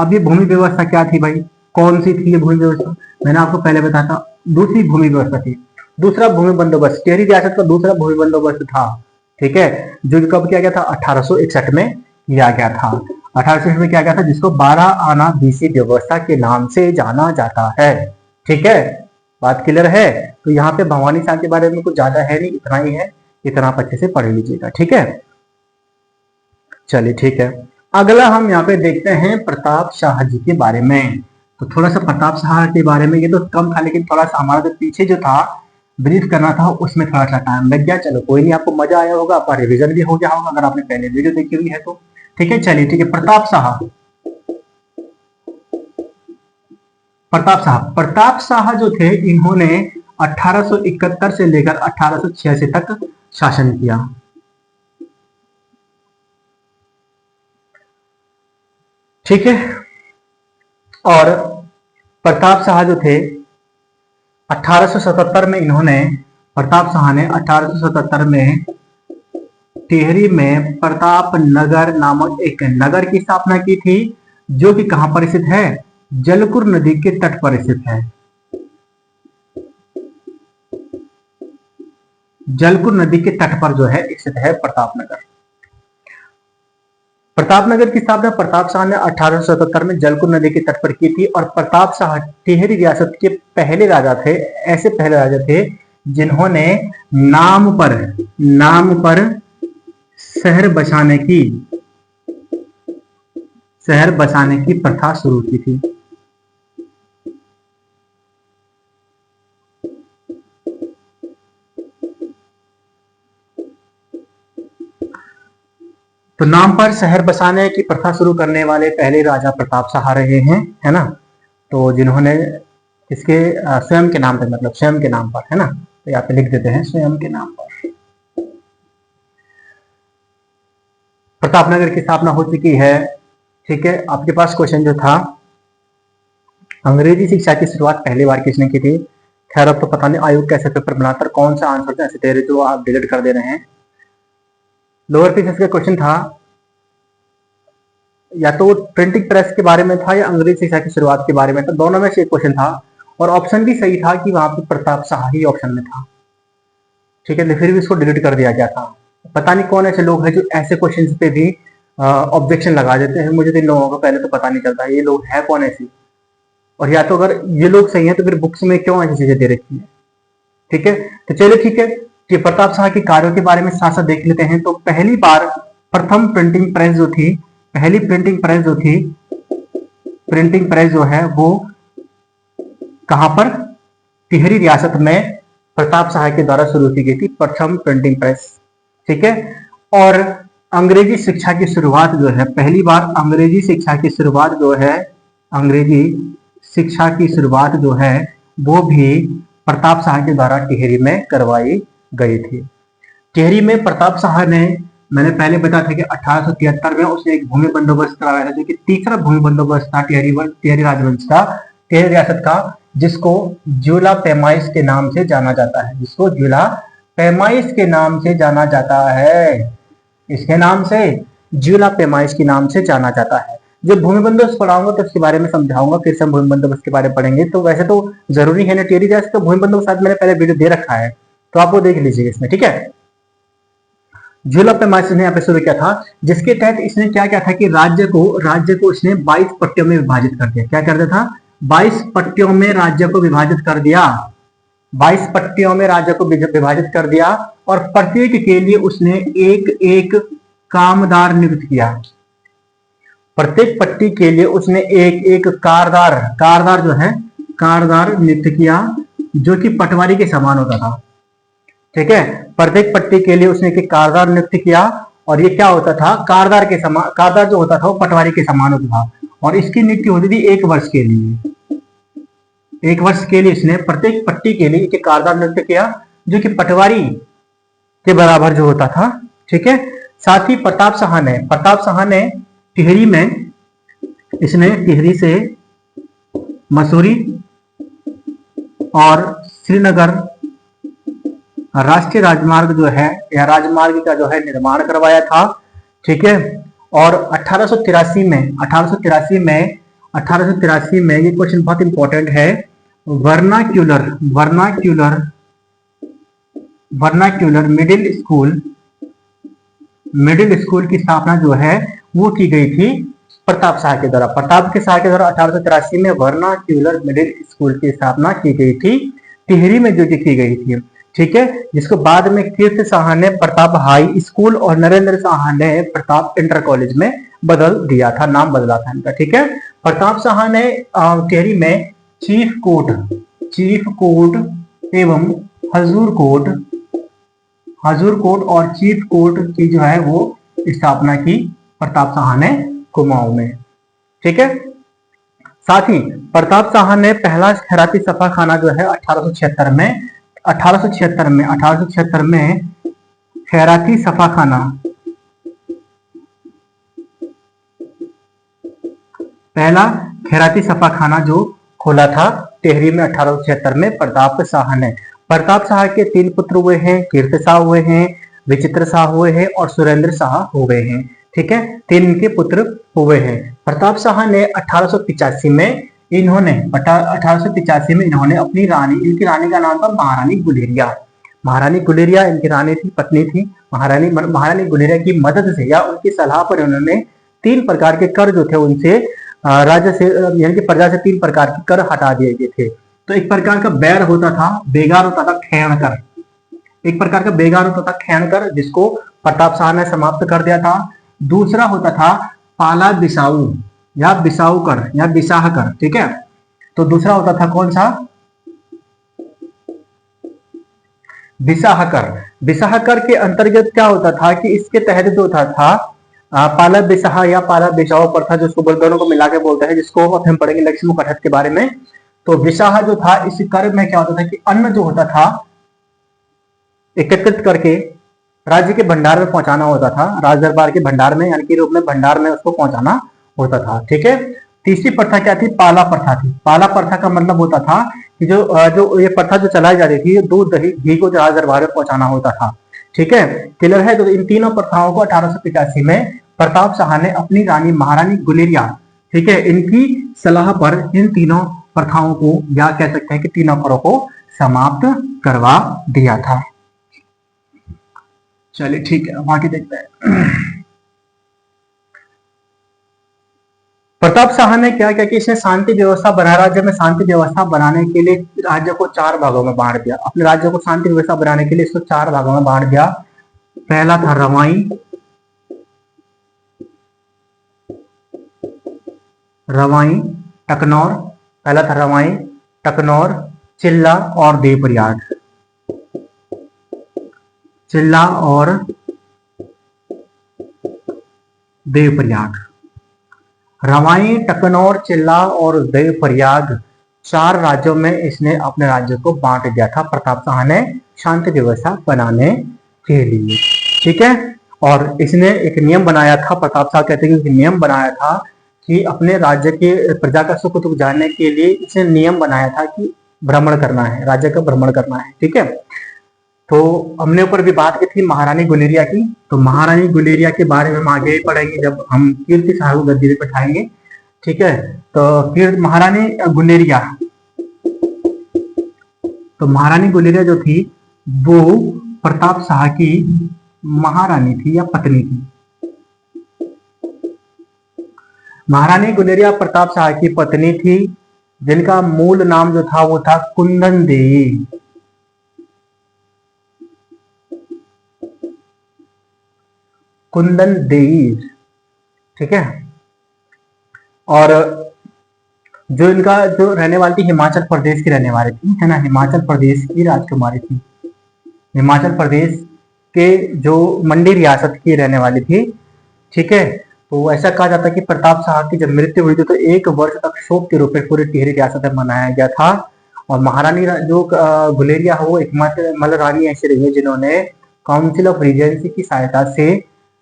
अब ये भूमि व्यवस्था क्या थी भाई? कौन सी थी ये भूमि व्यवस्था? मैंने आपको पहले बताया था, दूसरी भूमि व्यवस्था थी। दूसरा भूमि बंदोबस्त, टिहरी रियासत का दूसरा भूमि बंदोबस्त था। ठीक है, जो कब किया गया था? 1861 में किया गया था। 1861 में किया गया था, जिसको 12 आना बीसी व्यवस्था के नाम से जाना जाता है। ठीक है, बात क्लियर है? तो यहाँ पे भवानी शाह के बारे में कुछ ज्यादा है नहीं, इतना ही है, इतना आप अच्छे से पढ़ लीजिएगा। ठीक है, चलिए ठीक है। अगला हम यहाँ पे देखते हैं प्रताप शाह जी के बारे में। तो थोड़ा सा प्रताप शाह के बारे में, ये तो कम था लेकिन थोड़ा सा हमारा जो पीछे जो था ब्रीफ करना था उसमें थोड़ा सा टाइम लग गया। चलो कोई नहीं, आपको मजा आया होगा, आपका रिवीजन भी हो गया होगा अगर आपने पहले वीडियो देखी हुई है तो। ठीक है, चलिए ठीक है। प्रताप शाह जो थे, इन्होंने 1871 से लेकर 1886 तक शासन किया। ठीक है, और प्रताप शाह जो थे 1877 में प्रताप शाह ने 1877 में टिहरी में प्रताप नगर नामक एक नगर की स्थापना की थी, जो कि कहां पर स्थित है? जलकुर नदी के तट पर स्थित है। जलकुर नदी के तट पर जो है स्थित है प्रतापनगर। प्रतापनगर की स्थापना प्रताप शाह ने 1877 में जलकुर नदी के तट पर की थी। और प्रताप शाह टिहरी रियासत के पहले राजा थे, ऐसे पहले राजा थे जिन्होंने नाम पर शहर बसाने की प्रथा शुरू की थी। तो नाम पर शहर बसाने की प्रथा शुरू करने वाले पहले राजा प्रताप शाह रहे हैं, है ना। तो जिन्होंने इसके स्वयं के नाम पर, मतलब स्वयं के नाम पर, है ना, तो यहाँ पे लिख देते हैं स्वयं के नाम पर प्रतापनगर की स्थापना हो चुकी है। ठीक है, आपके पास क्वेश्चन जो था, अंग्रेजी शिक्षा की शुरुआत पहली बार किसने की थी? खैर अब तो पता नहीं आयोग कैसे पेपर बनाकर कौन सा आंसर ऐसे दे रहे जो आप डिलीट कर दे रहे हैं। लोअर पीसेस का क्वेश्चन था, या तो प्रिंटिंग प्रेस के बारे में था या अंग्रेजी शिक्षा की शुरुआत के बारे में था, दोनों में से एक क्वेश्चन था और ऑप्शन भी सही था कि वहां पे प्रताप शाह ही ऑप्शन में था। ठीक है, फिर भी इसको डिलीट कर दिया गया था। पता नहीं कौन ऐसे लोग हैं जो ऐसे क्वेश्चन पे भी ऑब्जेक्शन लगा देते हैं। मुझे तो इन लोगों को पहले तो पता नहीं चलता ये लोग है कौन ऐसे, और या तो अगर ये लोग सही हैं तो फिर बुक्स में क्यों ऐसी चीजें दे रखी है। ठीक है, तो चलिए ठीक है कि प्रताप शाह के कार्यों के बारे में साथ साथ देख लेते हैं। तो पहली बार प्रथम प्रिंटिंग प्रेस जो थी, पहली प्रिंटिंग प्रेस जो थी, प्रिंटिंग प्रेस जो है वो कहां पर, टिहरी रियासत में प्रताप शाह के द्वारा शुरू की गई थी प्रथम प्रिंटिंग प्रेस। ठीक है, और अंग्रेजी शिक्षा की शुरुआत जो है, पहली बार अंग्रेजी शिक्षा की शुरुआत जो है, अंग्रेजी शिक्षा की शुरुआत जो है वो भी प्रताप शाह के द्वारा टिहरी में करवाई गई थी। टिहरी में प्रताप शाह ने, मैंने पहले बताया था कि 1873 में उसने एक भूमि बंदोबस्त करवाया था, जो कि तीसरा भूमि बंदोबस्त था टिहरी राजवंश का, टिहरी रियासत का, जिसको ज्यूला पैमाइश के नाम से जाना जाता है, जिसको ज्यूला पैमाइश के नाम से जाना जाता है, इसके नाम से ज्यूला पैमाइश के नाम से जाना जाता है। जब भूमि बंदोबस्त पढ़ाऊंगा तो इसके बारे में समझाऊंगा, फिर से हम भूमि बंदोबस्त के बारे में पढ़ेंगे। तो वैसे तो जरूरी है ना टिहरी रियासत का भूमि बंदोबस्त, मैंने पहले वीडियो दे रखा है तो आप वो देख लीजिए इसमें। ठीक है, ज्यूला पैमाइश ने यहाँ पे शुरू किया था, जिसके तहत इसने क्या किया था कि राज्य को इसने 22 पट्टियों में विभाजित कर दिया। क्या कर दिया था, 22 पट्टियों में राज्य को विभाजित कर दिया, 22 पट्टियों में राज्य को विभाजित कर दिया, और प्रत्येक के लिए उसने एक एक कामदार नियुक्त किया। प्रत्येक पट्टी के लिए उसने एक एक कारदार जो है, कारदार नियुक्त किया, जो कि पटवारी के समान होता था। ठीक है, प्रत्येक पट्टी के लिए उसने एक कारदार नियुक्त किया, और ये क्या होता था, कारदार जो होता था वो पटवारी के समान होता था, और इसकी नियुक्ति होती थी 1 वर्ष के लिए। 1 वर्ष के लिए इसने प्रत्येक पट्टी के लिए एक कारदार नियुक्त किया, जो कि पटवारी के बराबर जो होता था। ठीक है, साथ ही प्रताप शाह ने टिहरी में, इसने टिहरी से मसूरी और श्रीनगर राष्ट्रीय राजमार्ग जो है, या राजमार्ग का जो है निर्माण करवाया था। ठीक है, और 1883 में ये क्वेश्चन बहुत इंपॉर्टेंट है, वर्नाक्यूलर मिडिल स्कूल की स्थापना जो है वो की गई थी प्रताप शाह के द्वारा। 1883 में वर्नाक्यूलर मिडिल स्कूल की स्थापना की गई थी टिहरी में, जो की गई थी। ठीक है, जिसको बाद में कीर्ति शाह ने प्रताप हाई स्कूल और नरेंद्र शाह ने प्रताप इंटर कॉलेज में बदल दिया था, नाम बदला था इनका। ठीक है, प्रताप शाह ने टिहरी में चीफ कोर्ट एवं हजूर कोर्ट और चीफ कोर्ट की जो है वो स्थापना की प्रताप शाह ने कुमाऊं में। ठीक है, साथ ही प्रताप शाह ने पहला खैराती सफाखाना जो है 1876 में खैराती सफाखाना, पहला खैराती सफाखाना जो खोला था टिहरी में 1876 में प्रताप शाह ने। प्रताप शाह के 3 पुत्र हुए हैं, कीर्ति शाह हुए हैं, विचित्र शाह हुए हैं और सुरेंद्र शाह हुए हैं। ठीक है, 3 इनके पुत्र हुए हैं। प्रताप शाह ने 1885 में इन्होंने अपनी रानी, इनकी रानी का नाम था महारानी गुलेरिया इनकी रानी थी, पत्नी थी। महारानी गुलेरिया की मदद से या उनकी सलाह पर उन्होंने 3 प्रकार के कर जो थे उनसे, राज्य से यानी कि प्रजा से 3 प्रकार के कर हटा दिए गए थे। तो एक प्रकार का बेगार होता था खैण कर, जिसको प्रताप शाह ने समाप्त कर दिया था। दूसरा होता था पाला बिसाऊ या बिसाऊ कर या बिसाह कर। ठीक है, तो दूसरा होता था कौन सा, बिसाह कर के अंतर्गत क्या होता था कि इसके तहत जो था पाला बिसाह या पाला बिसाऊ प्रथा, जिसको दोनों को मिला के बोलते हैं, जिसको हम पढ़ेंगे लक्ष्मी कटहत के बारे में। तो बिसाह जो था, इस कर में क्या होता था कि अन्न जो होता था एकत्रित करके राज्य के भंडार में पहुंचाना होता था, राज दरबार के भंडार में यानी कि रूप में भंडार में उसको पहुंचाना होता था। ठीक है, तीसरी प्रथा क्या थी, पाला प्रथा थी। पाला प्रथा का मतलब होता था कि जो ये प्रथा जो चलाई जाती थी, दूध दही घी को राज दरबार में पहुंचाना होता था। ठीक है, क्लियर है। तो इन तीनों प्रथाओं को 1885 में प्रताप शाह ने अपनी रानी महारानी गुलेरिया, ठीक है, इनकी सलाह पर इन तीनों प्रथाओं को, या कह सकते हैं कि तीनों करों को समाप्त करवा दिया था। चलिए ठीक है, अब आगे देखते हैं। प्रताप शाह ने क्या किया कि इसने शांति व्यवस्था बनाया, राज्य में शांति व्यवस्था बनाने के लिए राज्य को 4 भागों में बांट दिया। अपने राज्य को शांति व्यवस्था बनाने के लिए इसको 4 भागों में बांट दिया। पहला था रवाई, टकनौर, पहला था रवाई, टकनौर, चिल्ला और देवप्रयाग, चिल्ला और देवप्रयाग। रवाई, टकनौर, चिल्ला और देवप्रयाग 4 राज्यों में इसने अपने राज्य को बांट दिया था प्रताप शाह ने शांति व्यवस्था बनाने के लिए, ठीक है। और इसने एक नियम बनाया था, प्रताप शाह कहते हैं कि नियम बनाया था कि अपने राज्य के प्रजा का सुख दुख जानने के लिए इसने नियम बनाया था कि भ्रमण करना है, राज्य का भ्रमण करना है, ठीक है। तो हमने ऊपर भी बात की थी महारानी गुलेरिया की, तो महारानी गुलेरिया के बारे में हम आगे पढ़ेंगे जब हम कीर्ति शाह को गद्दी पे बैठाएंगे, ठीक है। तो महारानी गुलेरिया, तो महारानी गुलेरिया जो थी वो प्रताप शाह की महारानी थी या पत्नी थी। महारानी गुलेरिया प्रताप शाह की पत्नी थी, जिनका मूल नाम जो था वो था कुंदन देवी। कुंदन देवी, ठीक है। और जो इनका जो रहने वाली थी हिमाचल प्रदेश की रहने वाली थी, है ना, हिमाचल प्रदेश की राजकुमारी थी, हिमाचल प्रदेश के जो मंडी रियासत की रहने वाली थी, ठीक है। तो ऐसा कहा जाता है कि प्रताप शाह की जब मृत्यु हुई थी तो 1 वर्ष तक शोक के रूप में पूरी टिहरी रियासत में मनाया गया था। और महारानी जो गुलेरिया हो एकमात्र मतलब रानी ऐसी रही है जिन्होंने काउंसिल ऑफ रीजेंसी की सहायता से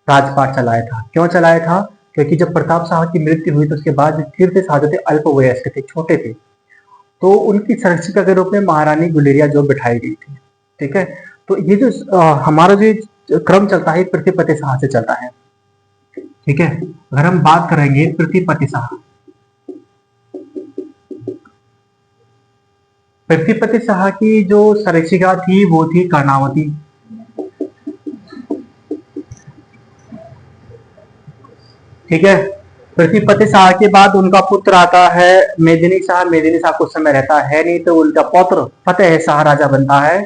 राजपाट चलाया था। क्यों चलाया था? क्योंकि जब प्रताप शाह की मृत्यु हुई तो उसके बाद कीर्ति शाह जो थे अल्पवयस्क थे, छोटे थे, तो उनकी संरक्षिका के रूप में महारानी गुलेरिया जो बिठाई गई थी, ठीक है। तो ये जो हमारा जो क्रम चलता है पृथ्वीपति शाह से चलता है, ठीक है। अगर हम बात करेंगे पृथ्वीपति शाह, पृथ्वीपति शाह की जो संरक्षिका थी वो थी कर्णावती, ठीक है। पृथ्वीपति शाह के बाद उनका पुत्र आता है मेदिनी शाह। मेदिनी शाह कुछ समय रहता है नहीं, तो उनका पौत्र फतेह शाह राजा बनता है।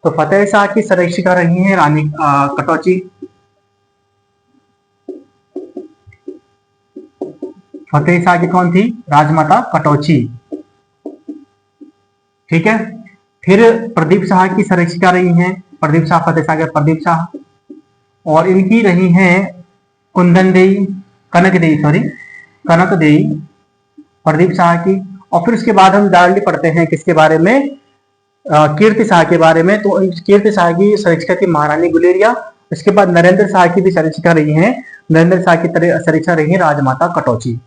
तो फतेह शाह की संरक्षिका रही है रानी कटौची, फतेह शाह की कौन थी? राजमाता कटौची, ठीक है। फिर प्रदीप शाह की संरक्षिका रही हैं प्रदीप शाह, फतेह शाह के प्रदीप शाह, और इनकी रही हैं कुंदन देवी, कनक देवी प्रदीप शाह की। और फिर उसके बाद हम डायरेक्टली पढ़ते हैं किसके बारे में? कीर्ति शाह के बारे में। तो कीर्ति शाह की संरक्षिका थी महारानी गुलेरिया। इसके बाद नरेंद्र शाह की भी संरक्षिका रही है, नरेंद्र शाह की संरक्षिका रही है राजमाता कटौची,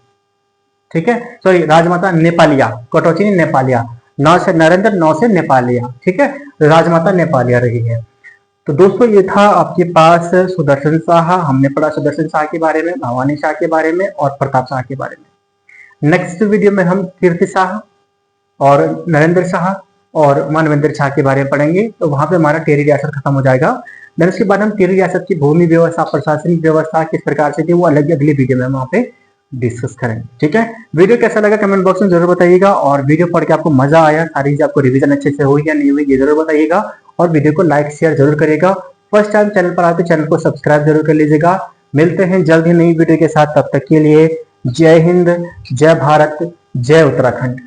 ठीक है। सॉरी, राजमाता नेपालिया, कटौची ने नेपालिया, 9 से नरेंद्र, 9 से नेपालिया, ठीक है। राजमाता नेपालिया रही है। तो दोस्तों ये था आपके पास सुदर्शन शाह। हमने पढ़ा सुदर्शन शाह के बारे में, भवानी शाह के बारे में और प्रताप शाह के बारे में। नेक्स्ट वीडियो में हम कीर्ति शाह और नरेंद्र शाह और मानवेंद्र शाह के बारे में पढ़ेंगे। तो वहां पे हमारा टिहरी रियासत खत्म हो जाएगा। देन उसके बाद हम टिहरी रियासत की भूमि व्यवस्था, प्रशासनिक व्यवस्था किस प्रकार से थी वो अलग अगली वीडियो में हम वहाँ पे डिस्कस करेंगे, ठीक है। वीडियो कैसा लगा कमेंट बॉक्स में जरूर बताइएगा, और वीडियो पढ़ के आपको मजा आया, सारी चीज आपको रिवीजन अच्छे से हुई या नहीं हुई ये जरूर बताइएगा, और वीडियो को लाइक शेयर जरूर करिएगा। फर्स्ट टाइम चैनल पर आते चैनल को सब्सक्राइब जरूर कर लीजिएगा। मिलते हैं जल्द ही नई वीडियो के साथ, तब तक के लिए जय हिंद, जय भारत, जय उत्तराखंड।